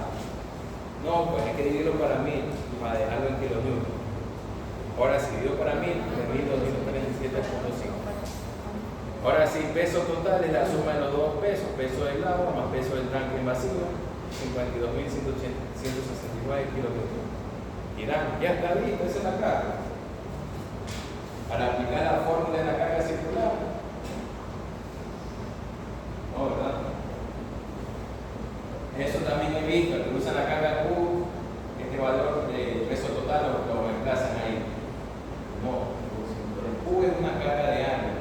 No, pues hay que dividirlo para 1000, para dejarlo en kilonewton. Ahora si divido para 1000, me 1237.5. Ahora sí, peso total es la suma de los dos pesos, peso del agua más peso del tanque en vacío, 52.169 kilonewton. Dirán, ya está listo, esa es la carga. Para aplicar la fórmula de la carga circular. No, ¿verdad? Eso también he visto, que usan la carga Q, este valor de peso total lo reemplazan ahí. No, el Q es una carga de área.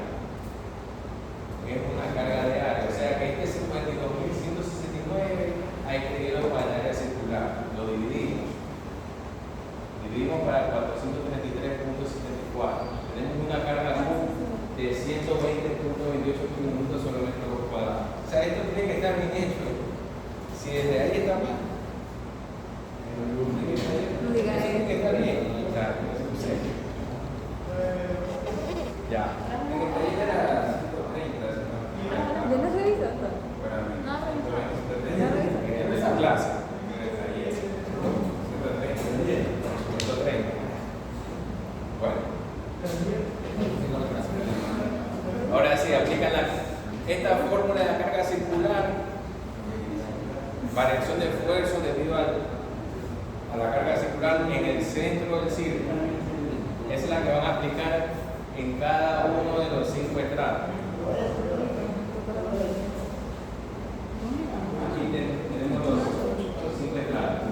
Es una carga de área, o sea que este 52.169 hay que dividirlo para el área circular, lo dividimos para 433.74. Tenemos una carga de 120.28 kilómetros sobre metro cuadrado. O sea, esto tiene que estar bien hecho. Si desde ahí está mal, No diga tiene que estar bien. O sea, ya. ¿Ya no revisas? Esa clase. Bueno. Ahora sí, aplican esta fórmula de la carga circular, variación de esfuerzo debido a la carga circular en el centro del círculo. Esa es la que van a aplicar en cada uno de los 5 estratos. Aquí tenemos los 5 estratos.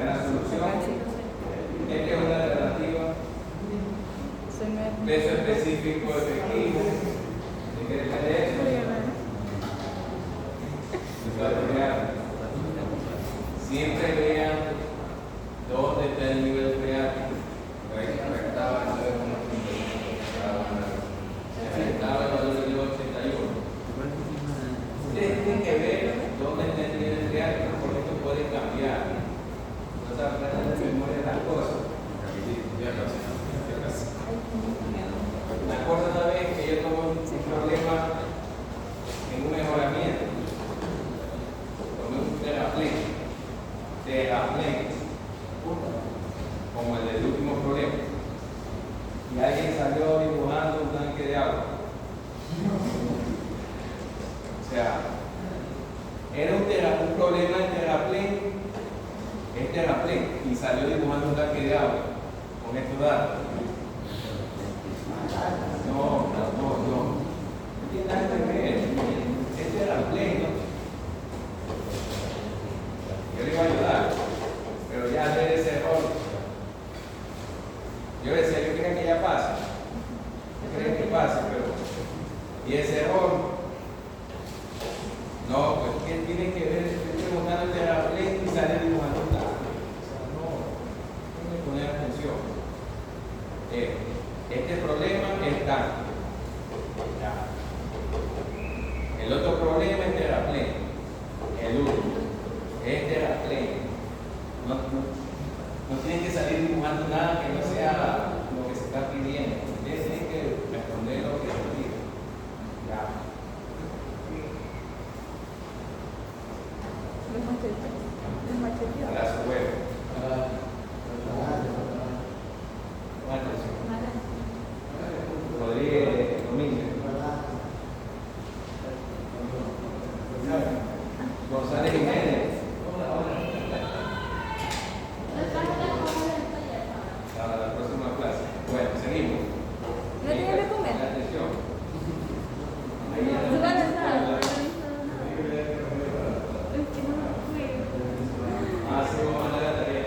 La solución. Esta es una relativa. Peso específico efectivo. ¿De qué depende eso? Siempre vean dónde está el nivel freático. Ahí estaba el 81. Ustedes tienen que ver dónde está el nivel freático porque esto puede cambiar. No se aprendan de memoria las cosas. Me acuerdo una vez que yo tuve un problema en un mejoramiento. Tomé un terraplén, como el del último problema. Y alguien salió dibujando un tanque de agua. O sea, era un problema en terraplén, y salió dibujando un tanque de agua con estos datos. No tiene nada que ver. Este era pleno. Yo le iba a ayudar, pero ya ver ese error. Yo le decía, yo quería que ya pase. Yo quería que pase, pero. Y ese error. No, pues ¿qué tiene que ver? Estoy preguntando el terraplén y sale dibujando un tanque. O sea, no. Tiene que poner atención. Este problema es tanque. El otro problema es terraplén. El último es terraplén. No tienen que salir dibujando nada que no sea lo que se está pidiendo. Ustedes tienen que responder lo que se pide. Ya. Para su huevo. Rodríguez Domínguez. González Jiménez. Para la próxima clase. Bueno, seguimos. ¿No tiene que comer? Atención. ¿Tú vas a estar? Ah, sí, vamos a mandar la tarea.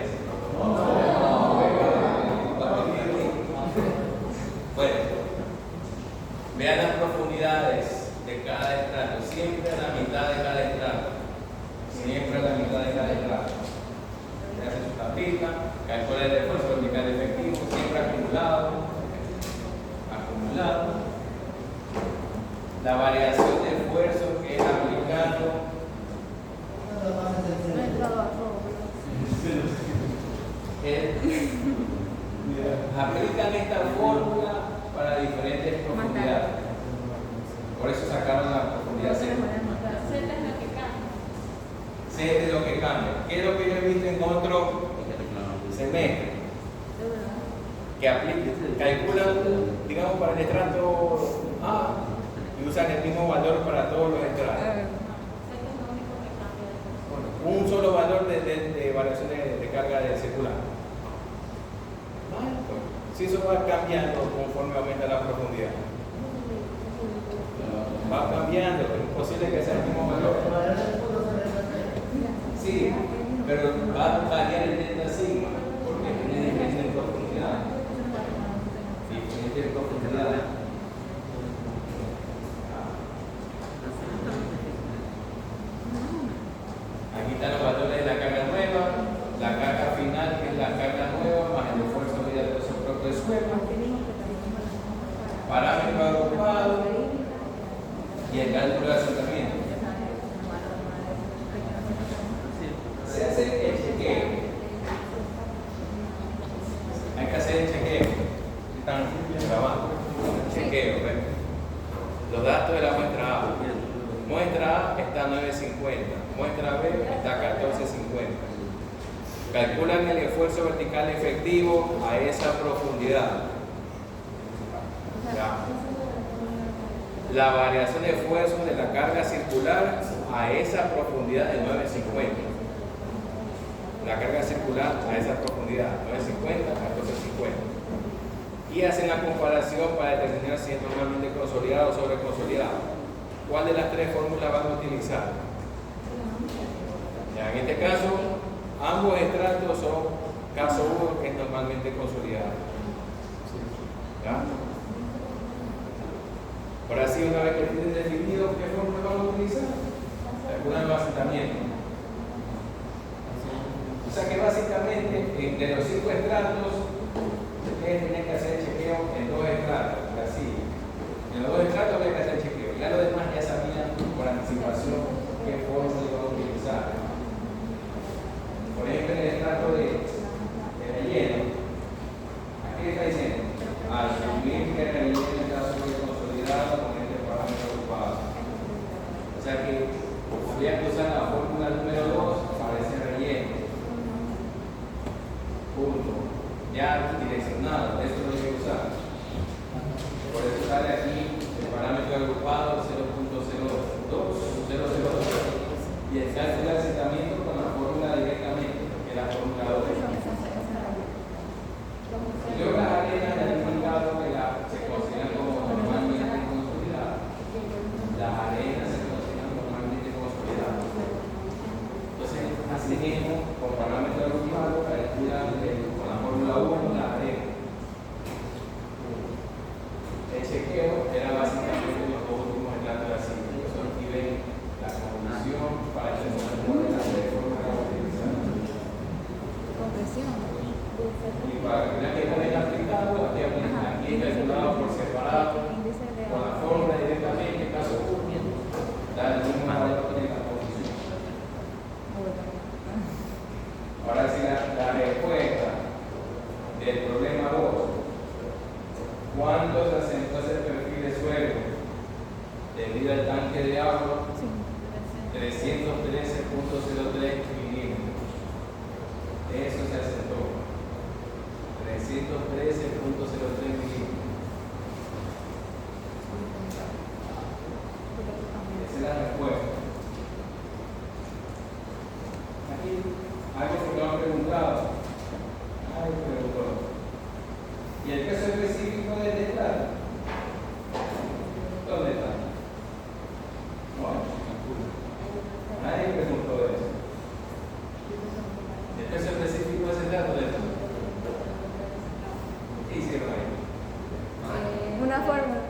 Vean las profundidades de cada estrato, siempre a la mitad de cada estrato. Siempre a la mitad de cada estrato. Se hace su tablita, calcula el esfuerzo vertical efectivo, siempre acumulado. Acumulado. La variación de esfuerzo que es aplicado. No he entrado a todo. Aplican esta fórmula para diferentes profundidades. Por eso sacaron la profundidad Z. Z es lo que cambia. Z es lo que cambia. ¿Qué es lo que yo he visto en otros semestres? Que calculan, digamos, para el estrato A y usan el mismo valor para todos los estratos. Z es lo único que cambia. Un solo valor de variación de carga de circular. Si eso va cambiando conforme aumenta la profundidad. Va cambiando, es imposible que sea el mismo valor. Sí, pero va a variar el delta sigma, porque tiene diferencia en profundidad. Diferencia en profundidad. Aquí están los valores de la carga nueva, la carga final, que es la carga nueva, más el esfuerzo mediante el propio de suelo, parámetro agrupado y el cálculo de asentamiento. Se hace el chequeo. Hay que hacer el chequeo. Están grabando. Chequeo, ¿ven? Los datos de la muestra A. Muestra A está 950. Muestra B está 1450. Calculan el esfuerzo vertical efectivo a esa profundidad. Ya. La variación de esfuerzo de la carga circular a esa profundidad de 950. La carga circular a esa profundidad, 950, 1450. Y hacen la comparación para determinar si es normalmente consolidado o sobreconsolidado. ¿Cuál de las tres fórmulas van a utilizar? Ya, en este caso, ambos estratos son caso 1, que es normalmente consolidado. ¿Ya? Ahora sí, una vez que tienen definido qué fórmula van a utilizar, calculan los asentamientos. O sea que básicamente, de los 5 estratos, ustedes tienen que hacer el chequeo en 2 estratos, así. En los 2 estratos había que hacer el chequeo. Ya lo demás ya sabían por anticipación qué fórmula iban a utilizar. Por ejemplo, en el estrato de relleno, aquí está diciendo, asumir que el relleno está sobreconsolidado con este parámetro agrupado. O sea que había que usar la fórmula número 2 para ese relleno. Punto. Ya direccionado, eso lo hay que usar. Por eso sale aquí el parámetro agrupado 0.02 y el cálculo de asentamiento con la fórmula directamente, que es la fórmula 2. Y luego las arenas ya han indicado que se consideran como normalmente consolidadas. Las arenas se consideran normalmente consolidadas. Entonces, así mismo, con parámetro agrupado, calculan con la fórmula 1 la arena. El chequeo era básicamente los dos últimos estratos de la ciencia. Eso aquí ven la condición para determinar cuál es la fórmula que utilizar. Compresión. Y para que vean que pueden aplicado, aquí es calculado por separado con la fórmula directamente, caso 1, da el mismo valor de la condición. Ahora sí, la respuesta del problema 2. ¿Cuánto se asentó ese perfil de suelo debido al tanque de agua? 313.03 milímetros. Eso se asentó. 313.03 milímetros. Esa es la respuesta. Aquí, algo que me han preguntado. Ay, preguntó. ¿Y el peso específico del estrato? ¿Dónde está? No, nadie preguntó eso. ¿El peso específico de ese estrato dónde está? ¿Qué hicieron ahí? Una fórmula.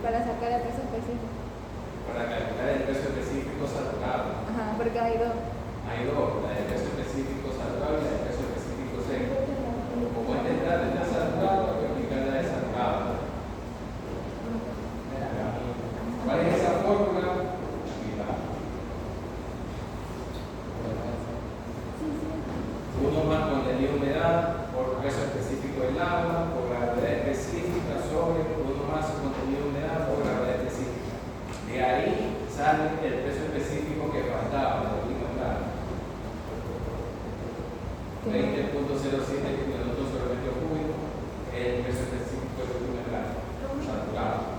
Para sacar el peso específico. para calcular el peso específico saturado. Ajá, porque hay dos. Hay dos, la del peso específico saturado y la del peso específico seco. Como esta entrada está saturado, voy a aplicar la de saturado. ¿Cuál es esa fórmula? Aquí está. Uno más contenido de humedad por peso específico del agua, por gravedad específica sobre uno más contenido de humedad por gravedad específica. De ahí sale el peso específico que faltaba, lo vimos claro. 20.07 kilómetros sobre metro cúbico, el peso específico del último grado, saturado.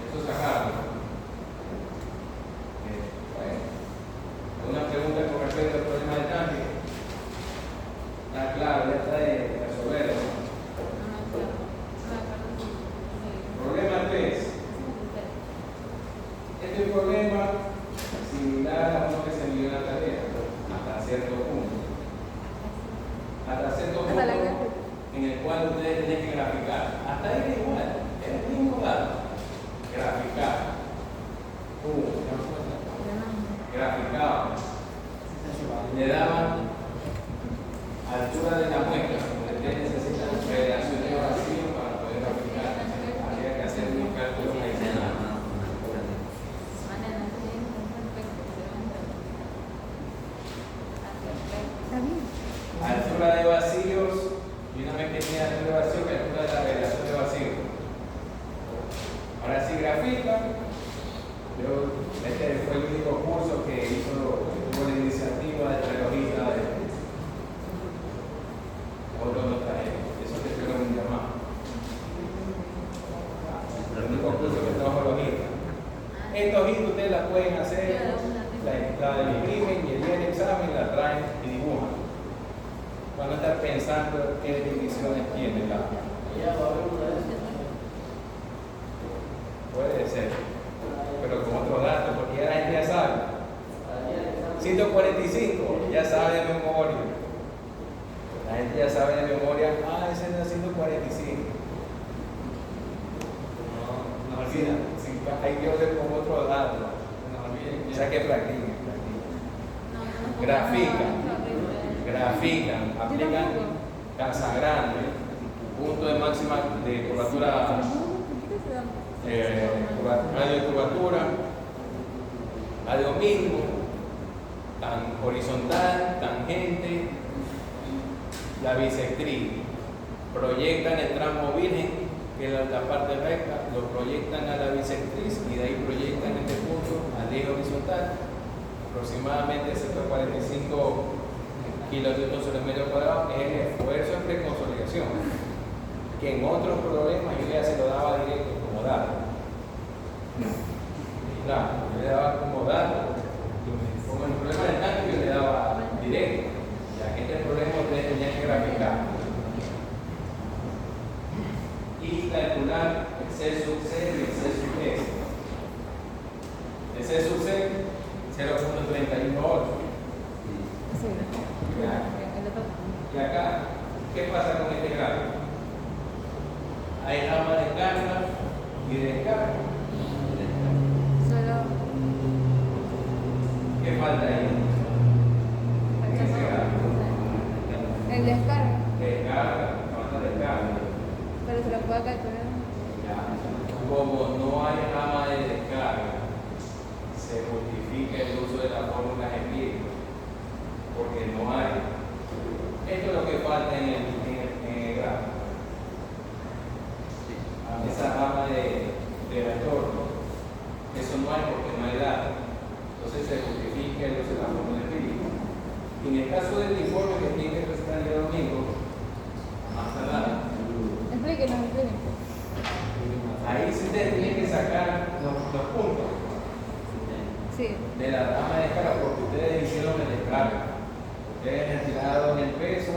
Esto sacarlo. Bueno, ¿alguna pregunta con respecto al problema del tanque? Está claro, ya está de resolverlo. Problema 3. Este es un problema similar a uno que se envió en la tarea, hasta cierto punto. Hasta cierto punto en el cual ustedes tienen que graficar. Hasta ahí es igual, es el mismo dato. Graficar. Graficado. Le daban altura de la muestra, porque ustedes necesitan relación de vacío para poder graficar. Habría que hacer un cálculo adicional. Altura de vacíos, y una vez que tiene altura de vacío, calcula la relación de vacío. Ahora si grafica, este fue el único curso que tuvo la iniciativa del relojista de otro no trae, eso te espero un llamado. El único curso que trabajo relojista. Estos hitos ustedes la pueden hacer, la imprimen y el día del examen la traen y dibujan. Van a estar pensando qué divisiones tiene la. Ya va a haber una de esas. Puede ser, pero con otros datos, porque ya la gente ya sabe. 145, ya sabe de memoria. La gente ya sabe de memoria, ese es el 145. No olviden, hay que ver con otros datos. O sea que practiquen. Grafican, aplican casa grande, punto de máxima de curvatura, radio de curvatura, radio mínimo, tan horizontal, tangente, la bisectriz. Proyectan el tramo virgen, que es la parte recta, lo proyectan a la bisectriz y de ahí proyectan este punto al eje horizontal, aproximadamente 145 kilonewtons sobre metro cuadrado, es el esfuerzo en preconsolidación, que en otros problemas yo ya se lo daba directo como dato. Claro, yo le daba como dato, como en el problema del tanque yo le daba directo, ya que este problema ustedes tenían que graficar y calcular el C sub C y el C sub S. El C sub C 0.318. Y acá, ¿qué pasa con este gráfico? Hay rama de carga y de descarga. ¿Qué falta ahí? En ese gráfico. El descarga. Descarga, falta descarga. Pero se lo puede calcular. Ya. Como no hay rama de descarga, se justifica el uso de las fórmulas empíricas, porque no hay. Esto es lo que falta en el gráfico. Esa rama de retorno, eso no hay porque no hay datos. Entonces se justifica el uso de la fórmula empírica. Y en el caso del informe que tiene que presentar el día domingo, más tardar. Explíquenos. Ahí sí ustedes tienen que sacar los puntos Sí. de la rama de descarga porque ustedes hicieron el descarga. Ustedes retiraron el peso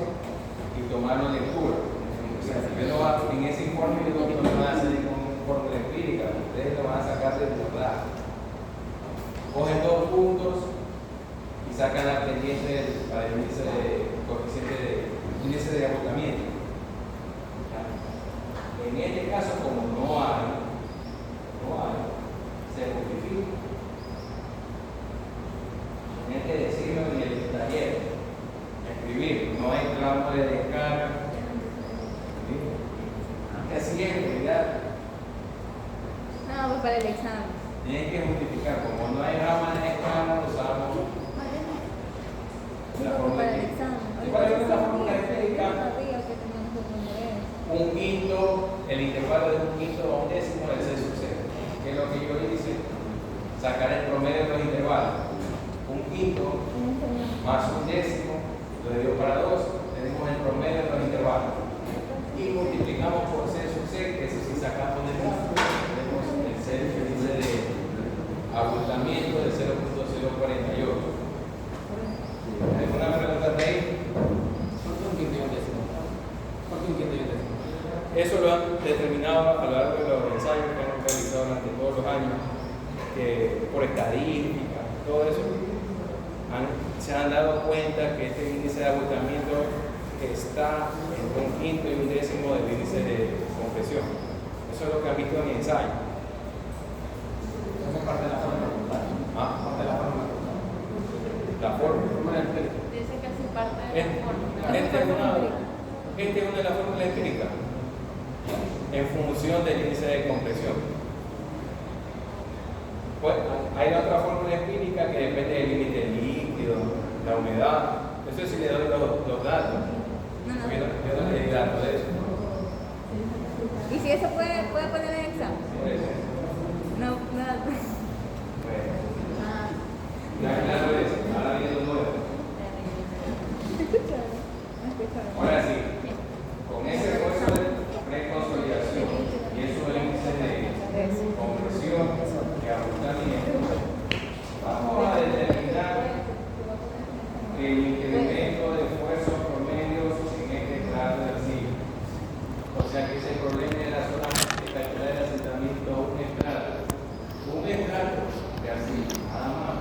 y tomaron lectura. O sea, en ese informe yo no lo van a hacer con fórmula empírica, ustedes lo van a sacar del bordado. Cogen dos puntos y sacan la pendiente para el índice de índice de agotamiento. En este caso, como no hay, siempre, ya. No, pues para el examen. Tienen que justificar, como no hay rama en escala, usamos Digo que para el examen. ¿Cuál es la fórmula empírica? Yo sabía que teníamos que poner eso. Un quinto, el intervalo de un quinto a un décimo del C sub 0. ¿Qué es lo que yo hice? Sacar el promedio de los intervalos. Un quinto más un décimo, lo divido para 2, tenemos el promedio de los intervalos. Y multiplicamos por C sub C, que eso sí sacamos de tenemos el C índice de abultamiento de 0.048. ¿Alguna pregunta de ahí? ¿Por qué un quinto y un décimo? ¿Por qué un quinto y un décimo? Eso lo han determinado a lo largo de los ensayos que hemos realizado durante todos los años, que por estadística, todo eso, se han dado cuenta que este índice de abultamiento está entre un quinto y un décimo del índice de compresión. Eso es lo que han visto en el ensayo. Eso es parte de la fórmula total. Parte de la fórmula total. La fórmula. Fórmula empírica. Dice que es parte de la Esta fórmula. es una de las fórmulas empíricas en función del índice de compresión. Pues hay otra fórmula empírica que depende del límite del líquido, la humedad. Eso sí le doy los datos. Yo no le di datos de eso. ¿Y si eso puede poner en examen? Por eso. No, nada. Bueno, claro es. Ahora viene lo nuevo. ¿Me escucharon? ¿Me escucharon? Ahora sí, con ese esfuerzo de preconsolidación y esos índices de compresión y abultamiento, vamos a determinar el incremento de esfuerzos promedios en este grado del siglo. O sea que ese problema era solamente calcular el asentamiento a un estrato. Un estrato de así, nada más.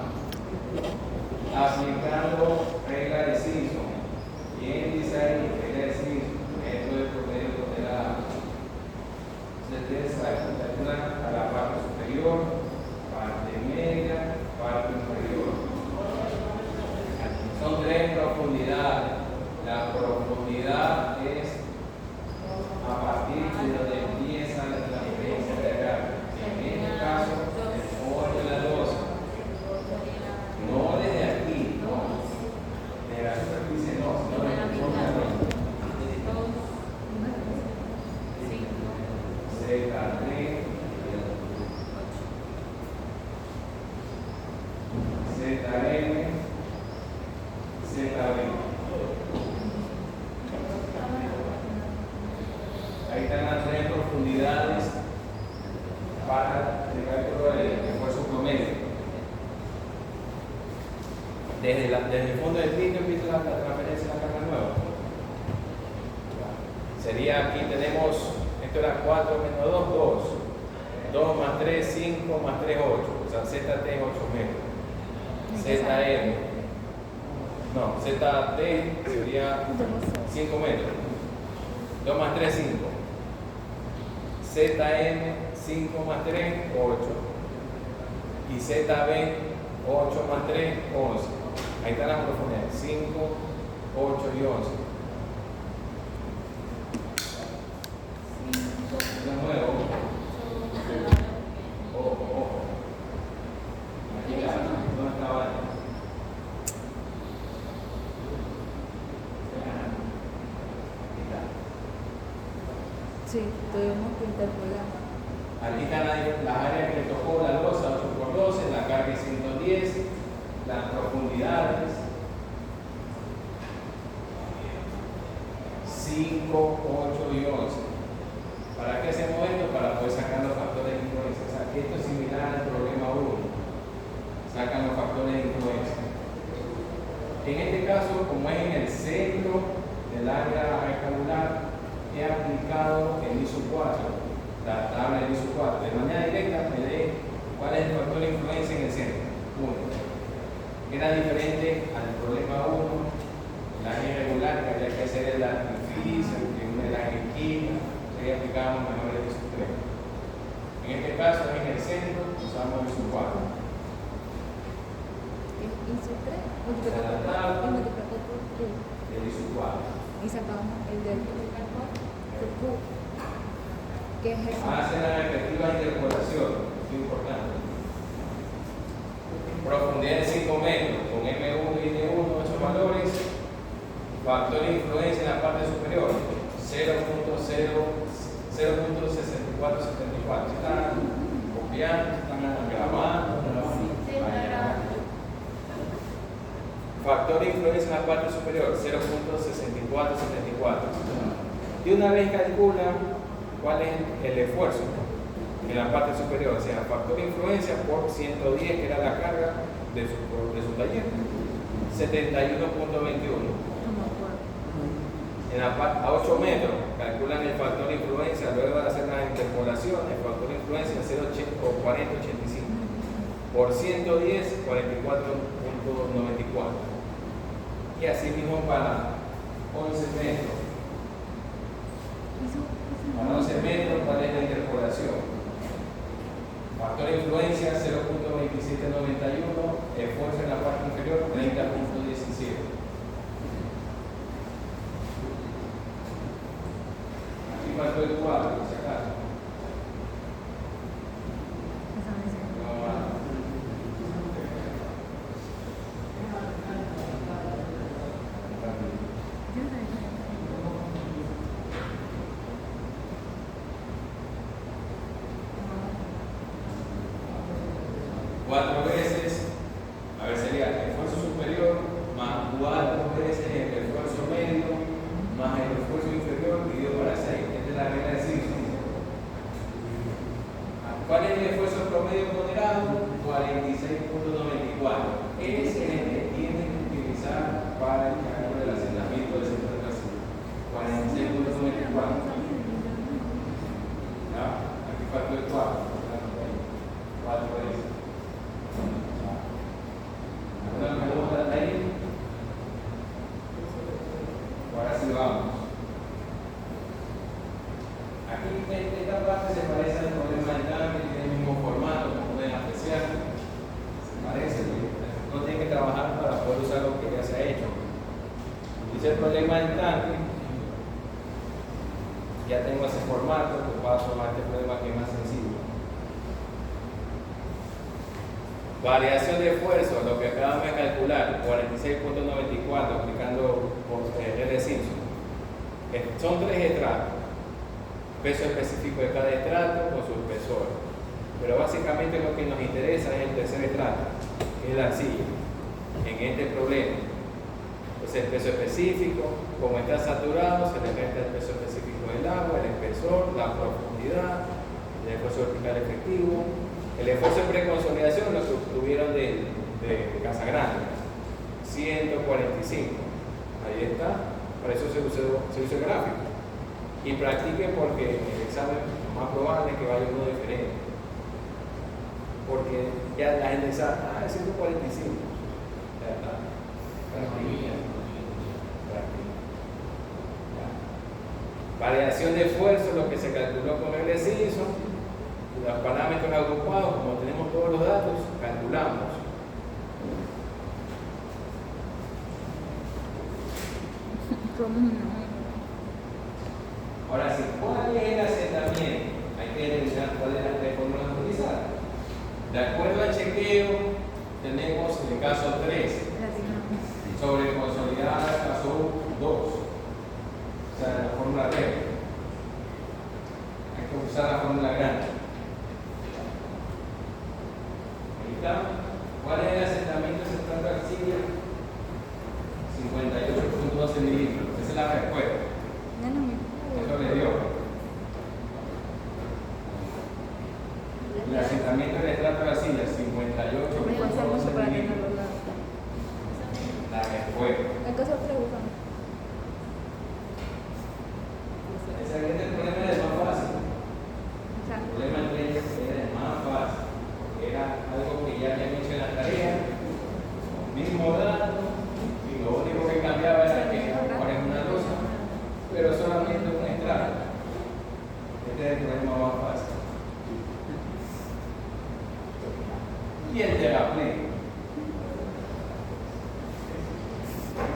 Aplicando regla de Simpson. ¿Quién dice ahí? Regla de Simpson. Esto es promedio total. Ustedes calculan a la parte superior, parte media, parte inferior. Son tres profundidades. La profundidad es a partir de donde empieza la transferencia de carga. En este caso, el 8 y la 12. No desde aquí, no. De la superficie no, sino desde el fondo de la Z3, ZM, ZB. Ahí están las tres profundidades para el cálculo del esfuerzo promedio. Desde el fondo del tinto empieza la transferencia de la carga nueva. Sería aquí tenemos, esto era 4 menos 2, 2. 2 más 3, 5 más 3, 8. O sea, ZT es 8 metros. ZM. No, ZT sería 5 metros. 2 más 3, 5. ZM, 5 más 3, 8. Y ZB, 8 más 3, 11. Ahí están las profundidades, 5, 8 y 11. De nuevo. Ojo. Aquí está, ¿dónde estaba? Aquí está. Sí, tuvimos que interpolar. Aquí están las áreas que le tocó la losa 8x12, la carga 110, las profundidades 5, 8 y 11. ¿Para qué hacemos esto? Para poder sacar los factores de influencia. O sea, esto es similar al problema 1. Sacan los factores de influencia. En este caso, como es en el centro del área rectangular, he aplicado el ISO 4, la tabla del ISO 4. De manera directa me dé cuál es el factor de influencia en el centro. 1. Era diferente al problema 1, el área irregular, que había que hacer el artificio, que una de las esquinas, que aplicábamos mejor el ISO 3. En este caso, en el centro, usamos el ISO 4. ¿Hizo 3? Multiplicó por 3. El ISO 4. Y sacamos el del Q. ¿Qué es eso? Hacen la respectiva interpolación, es importante. Profundidad de 5 metros, con M1 y N1, 8 valores. Factor de influencia en la parte superior, 0.6474. Están copiando, están grabando. Sí, está grabando. Factor de influencia en la parte superior, 0.6474. Y una vez calcula cuál es el esfuerzo en la parte superior, o sea, factor de influencia por 110, que era la carga de su taller, 71.21. A 8 metros calculan el factor de influencia, luego de hacer las interpolaciones, el factor de influencia 40.85. Por 110, 44.94. Y así mismo para 11 metros. Para 11 metros, ¿cuál es la interpolación? Factor de influencia 0.2791, esfuerzo en la parte inferior 30.17. Aquí faltó el cuadro, por si acaso. Vamos a... 4 veces, a ver, sería el esfuerzo superior más 4 veces el esfuerzo medio más el esfuerzo inferior dividido para 6. Esta es la regla de Simpson. ¿Cuál es el esfuerzo promedio moderado? 46.94. Ese es el que tienen que utilizar para el cálculo del asentamiento del centro de tracción. 46.94. ¿Ya? Aquí faltó el 4. 4 veces. ¿Alguna pregunta ahí? Ahora sí vamos. Aquí esta parte se parece al problema del tanque, tiene el mismo formato, como pueden apreciar. Se parece, no tiene que trabajar para poder usar lo que ya se ha hecho. Dice el problema del tanque. Ya tengo ese formato, pues paso a este problema que es más sencillo. Variación de esfuerzo, lo que acabamos de calcular, 46.94, aplicando por R de Simpson. Son 3 estratos. Peso específico de cada estrato con su espesor. Pero básicamente lo que nos interesa es el tercer estrato, que es la arcilla, en este problema. Entonces el peso específico, como está saturado, se le resta el peso específico del agua, el espesor, la profundidad, el esfuerzo vertical efectivo. El esfuerzo de preconsolidación lo que obtuvieron de Casagrande, 145. Ahí está, para eso se usa el gráfico. Y practiquen porque en el examen lo más probable es que vaya uno diferente. Porque ya la gente sabe, es 145. Ya está. Practiquen. Variación de esfuerzo, lo que se calculó con el Simpson. Los parámetros agrupados, como tenemos todos los datos, calculamos. Ahora sí, ¿cuál es el asentamiento? Hay que determinar cuál es la fórmula a utilizar. De acuerdo al chequeo, tenemos el caso 3, sobre consolidada, caso 2. O sea, la fórmula B. Hay que usar la fórmula grande. ¿Cuál es el asentamiento central de arcilla? 58.12 milímetros. Esa es la respuesta. Eso le dio. El asentamiento del estrato de arcilla, 58.12 milímetros. La respuesta. Ese es el problema, es más fácil. El problema es más fácil. Era algo que ya habían hecho en la tarea, mismo dato, y lo único que cambiaba era que ahora es una losa, pero solamente un estrato. Este es el problema más fácil. Y el terraplén.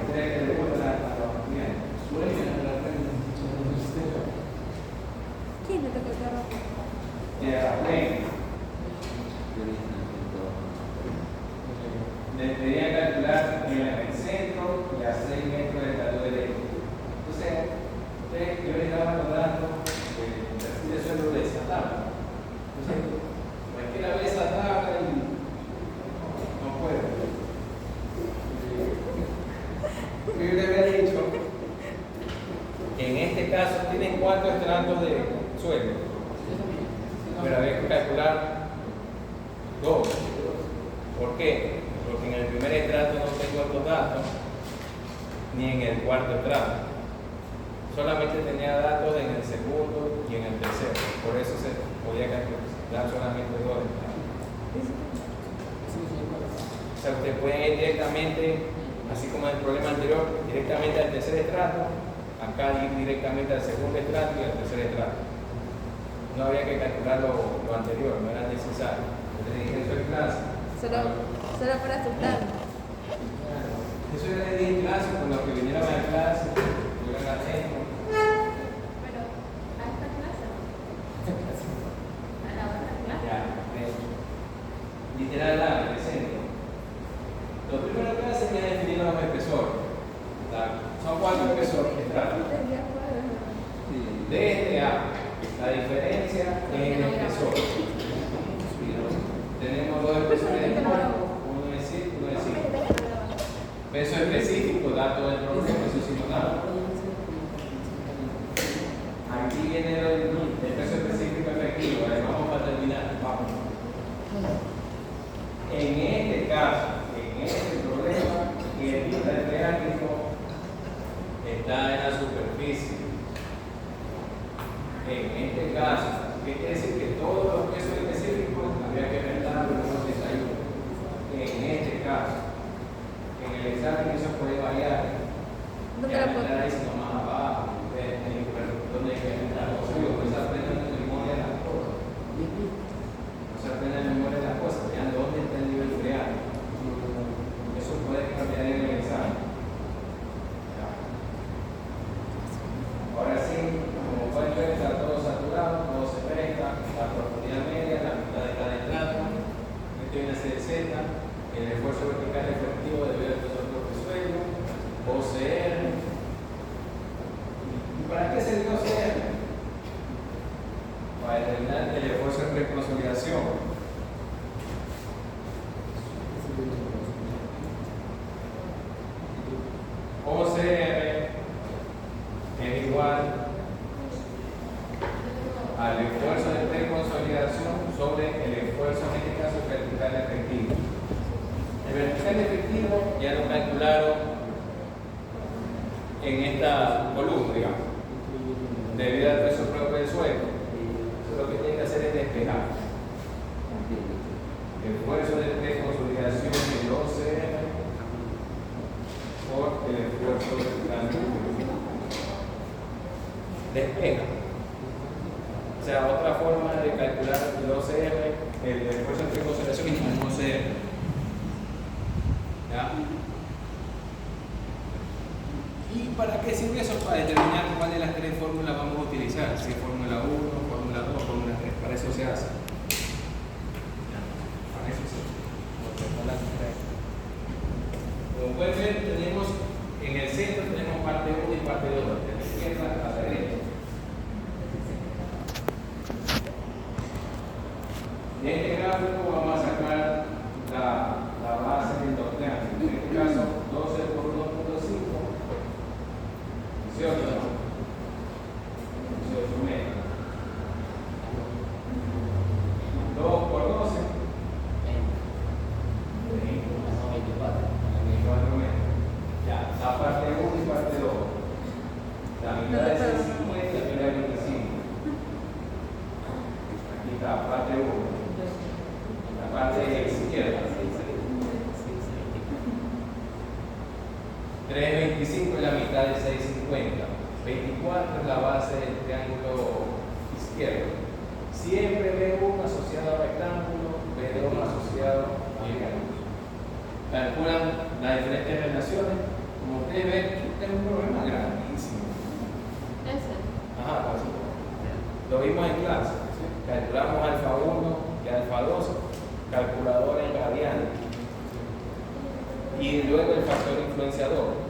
Este es el que le gusta a los estudiantes. ¿Quién le tocó el carro? Tierraplén. Debería calcular en el centro y a 6 metros del lado derecho. Entonces, yo le estaba acordando el perfil de suelo de esa tabla. Entonces, cualquiera ve esa tabla y no puede. Yo le había dicho, en este caso tienen 4 estratos de suelo, pero había que calcular 2. ¿Por qué? Porque en el primer estrato no tengo estos datos, ni en el cuarto estrato. Solamente tenía datos en el segundo y en el tercero. Por eso se podía calcular solamente 2 estratos. O sea, usted puede ir directamente, así como en el problema anterior, directamente al tercer estrato, acá ir directamente al segundo estrato y al tercer estrato. No había que calcular lo anterior, no era necesario. Yo le dije eso en clase. Solo para asustar. Eso yo le dije en clase, con los que vinieron a la clase, tuvieron atento. Pero, ¿a esta clase? ¿A la otra clase? Ya, literal la presento. Lo primero que hacen es definir los espesores. Son 4 espesores que tratan. De este a la diferencia en el espesor. Tenemos 2 espesores de cuerpo, uno de 5, uno de 5. Peso específico, dato del problema, eso sí no da. Aquí viene el peso específico efectivo, vamos para terminar. Vamos. En este caso, en este problema, el triángulo está en la superficie. En este caso, ¿qué quiere decir? Que todos los pesos específicos habría que rentarlos en los desayunos. En este caso, en el examen eso puede variar. No te Ya lo puedo. rentar ahí sino más abajo, donde hay que rentar. O sea, no se aprenden en memoria las cosas. No se aprenden en memoria las cosas, vean dónde está el nivel real. Eso puede cambiar en el examen. Ahora sí, como pueden ver, está todo saturado, todo se presta, la profundidad media, la mitad de cada estrato, este viene a ser Z, el esfuerzo vertical efectivo debido al peso propio suelo, OCR. ¿Y para qué se dio OCR? Para determinar el esfuerzo de reconsolidación. OCR es igual al esfuerzo de preconsolidación sobre el esfuerzo, en este caso, vertical efectivo. El vertical efectivo ya lo calcularon en esta columna, digamos, debido al peso propio del suelo. Lo que tienen que hacer es despejar. Esfuerzo de preconsolidación del OCR por el esfuerzo vertical efectivo. Despeja. O sea, otra forma de calcular el OCR, el esfuerzo de preconsolidación es un OCR. ¿Ya? ¿Y para qué sirve eso? Para determinar cuál de las 3 fórmulas vamos a utilizar. Si es fórmula 1, fórmula 2, fórmula 3. Para eso se hace. ¿Ya? Para eso se hace. Como pueden ver, tenemos en el centro tenemos parte 1 y parte 2, de la izquierda a la derecha. De este gráfico vamos a sacar la base del dos triángulos. En este caso, 12 por 1.5, 18 metros. 2 por 12, 24 metros. Ya, la parte 1 y parte 2. La mitad de 6,50 y la 25. Aquí está, parte 1. La parte izquierda. 3,25 es la mitad de 6,50. 24 es la base del triángulo izquierdo. Siempre B1 asociado a rectángulo, B2 asociado a triángulo. Calculan las diferentes relaciones. Como ustedes ven, este es un problema grandísimo. Ese. Ajá, por eso. Lo vimos en clase. Calculamos alfa 1 y alfa 2, calculadora en radianes. Y luego el factor influenciador.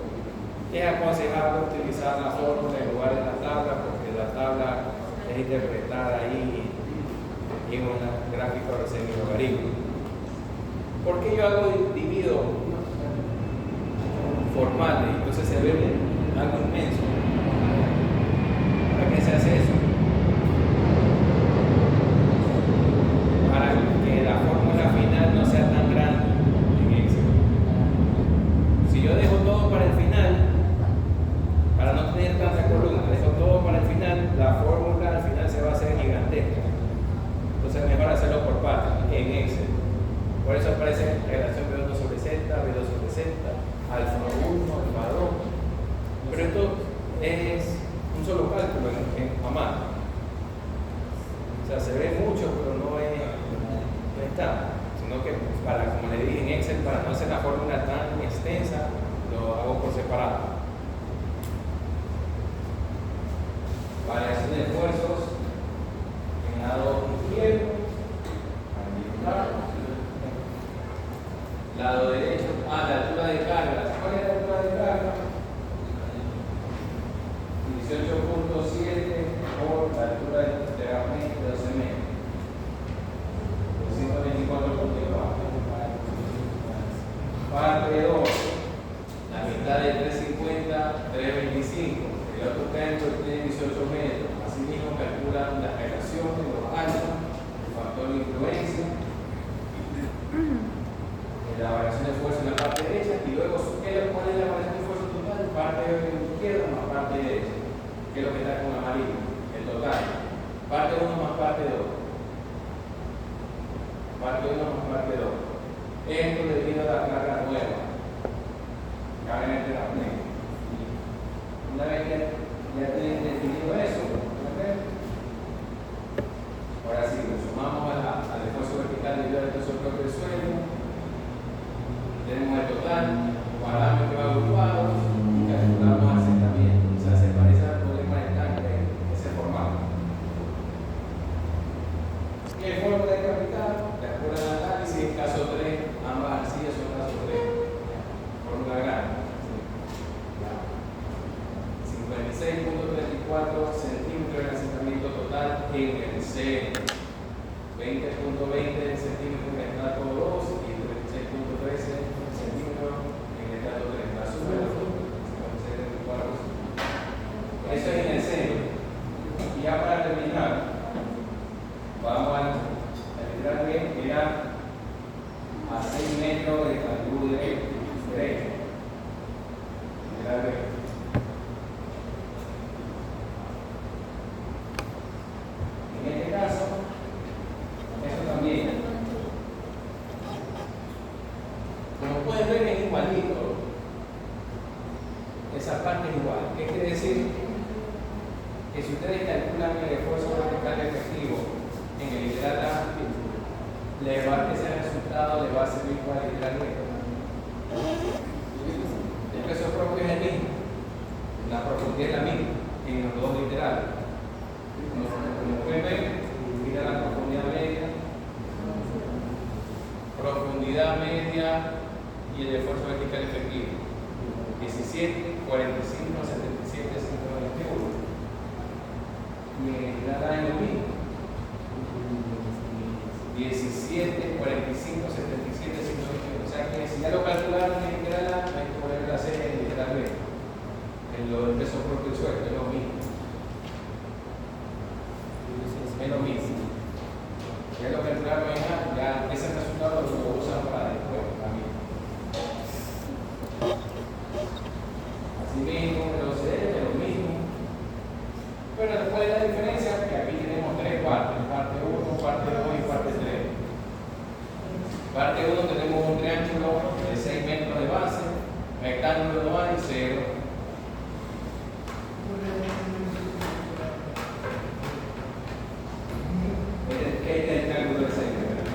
Es aconsejable utilizar la fórmula en lugar de la tabla, porque la tabla es interpretada ahí en un gráfico de semi-logaritmo. ¿Por qué yo divido formales? Entonces se ve algo inmenso. ¿Para qué se hace eso? Para que la fórmula final no sea tan grande en Excel. Si yo dejo todo para el final, para no tener tanta columna, dejo todo para el final, la fórmula al final se va a hacer gigantesca. Entonces es mejor hacerlo por partes en Excel. Por eso aparece relación B1 sobre Z, B2 sobre Z, alfa 1, alfa 2. Pero esto es un solo cálculo en mano. O sea, se ve mucho, pero no está. Sino que, como le dije en Excel, para no hacer la fórmula tan extensa, lo hago por separado. Variación de esfuerzos en lado izquierdo, lado derecho, la altura de carga. ¿Cuál es la altura de carga? 18.7 por la altura de la mente de 12 metros. 224.4. Parte 2, la mitad de 350, 325. El otro triángulo tiene 18 metros. Asimismo, calcula las relaciones, los alfa, el factor de influencia, la variación de fuerza en la parte derecha, y luego cuál es la variación de fuerza total, parte izquierda más parte derecha, que es lo que está con amarillo, el total. Parte 1 más parte 2. Parte 1 más parte 2. Esto debido a la carga nueva. Carga en el terapeuta. Una vez que ya tienen definido eso, ahora sí, lo sumamos al esfuerzo vertical debido al peso propio del suelo. Tenemos el total, parámetros agrupados y calculamos asentamiento. O sea, se parece al problema de tanque en ese formato. Y el fórmula de capital, de acuerdo al análisis, caso 3, ambas arcillas son caso 3. Fórmula grande. 56.34 centímetros de asentamiento total en el C. 20.20 centímetros en el estrato 2 y 36.13 centímetros en el estrato 3. La suma de los dos, eso es en el centro. Y ya para terminar, vamos a terminar bien, mirar a 6 metros de longitud derecha. Mirar bien. En este caso, eso también, como pueden ver, es igualito. Esa parte es igual. ¿Qué quiere decir? Que si ustedes calculan el esfuerzo vertical efectivo en el literal A, ese resultado le va a servir para el literal B. El peso propio es el mismo, la profundidad es la misma en los dos literales. Como pueden ver, mira la profundidad media y el esfuerzo vertical efectivo. 17, 45, 77, 121. Y en la es lo mismo. 17, 45, 77, 121. O sea que si ya lo calcularon en literal A, hay que poner la C en literal B. En lo del peso propio del suelo, es lo mismo. Es lo mismo. Ya lo calcularon en A, ya ese resultado lo usan para después también. Así mismo, los C es lo mismo. Pero después de la diferencia, que aquí tenemos tres partes: parte 1, parte 2 y parte 3. Parte 1 tenemos un triángulo de 6 metros de base, rectángulo no hay, 0. Este es el triángulo de 6 metros.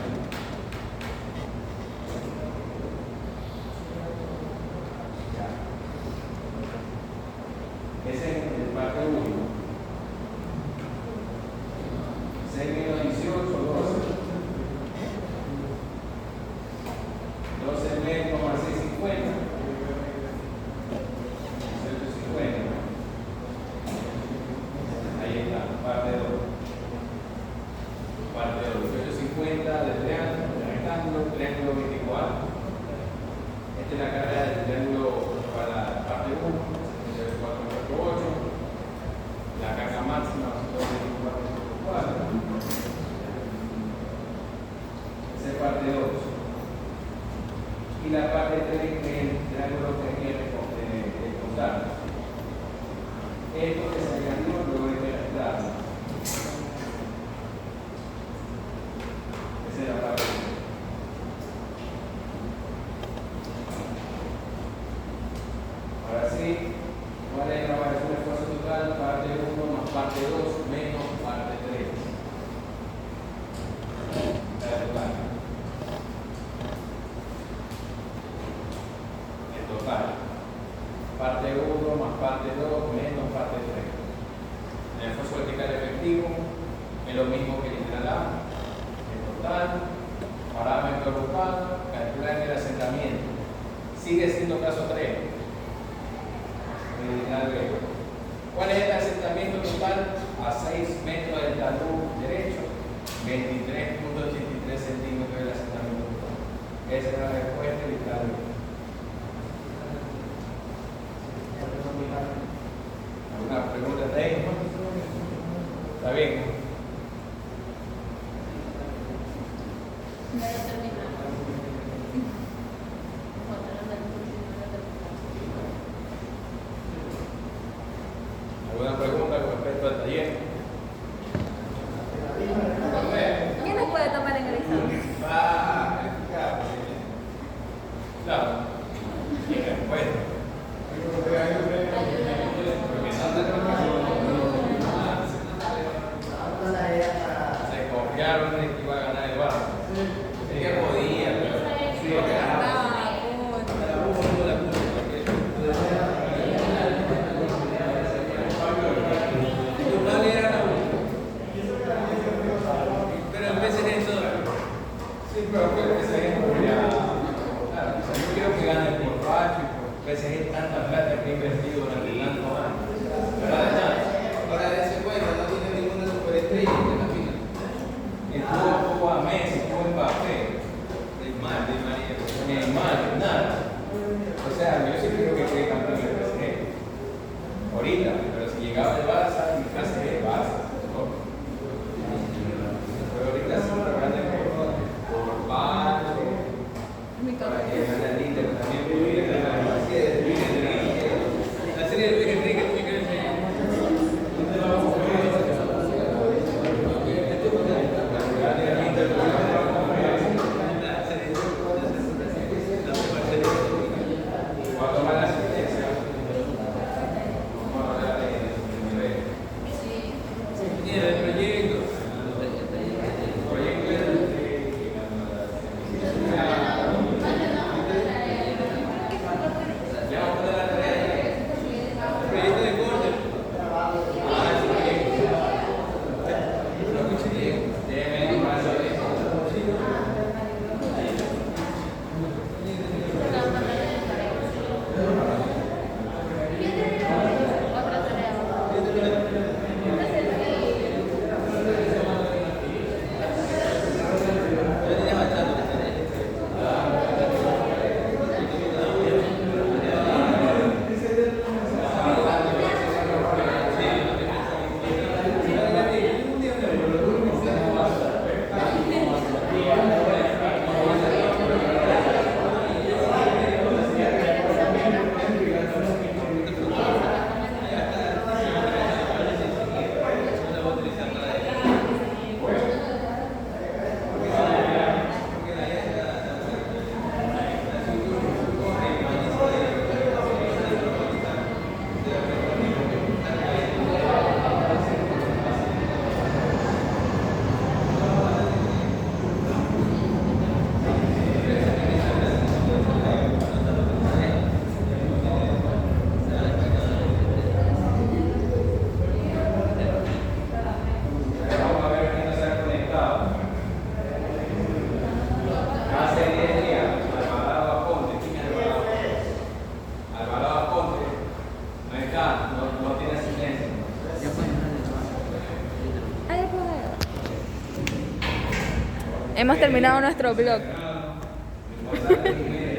triángulo 24. Esta es la carga del triángulo para la parte 1, 4,8. La carga máxima va a ser 24,4. Esa es parte 2. Y la parte 3 es el triángulo que quiere contar. Esto que se añadió luego de que la esa es la parte 3. Ahora sí, ¿cuál es la variación de esfuerzo total? Parte 1 más parte 2 menos parte 3. La total. El total. Parte 1 más parte 2 menos parte 3. El esfuerzo vertical efectivo es lo mismo que el integral A. El total, parámetro agrupado, calcular el asentamiento. Sigue siendo caso 3. ¿Cuál es el asentamiento total? A 6 metros del talud derecho, 23,83 centímetros del asentamiento total. Esa es la respuesta del talud. ¿Alguna pregunta técnica? ¿Está bien? Ya lo terminamos. ¿Alguna pregunta con respecto al taller? ¿Quién nos puede tomar en el examen? Claro. Bueno. Se confiaron en que iba a ganar el barco. Ella podía, pero sí, pero en vez de eso, sí, pero creo que se claro, o sea, yo quiero que gane por Pacho y por PSG tanta plata que he invertido durante tantos años. ¿Verdad? Ahora de ese juego no tiene ninguna superestrella en la final. Estuvo a Messi, estuvo Mbappé, Neymar, nada. O sea, yo sí creo que quede campeón del PSG. Ahorita, pero si llegaba el Barça, mi casa es el Barça. ¿No? Pero ahorita sí lo gana por Pacho, para que gane el Inter también. La serie de Luis Enrique, ¿tú qué crees? Cuando va la asistencia, vamos a hablar de nivel. Mira, el proyecto es el que le vamos a poner la tarea ahí. El proyecto de corte. El proyecto. Lo escuché bien. Déjeme más sobre eso. Hemos terminado nuestro blog. Importante primero.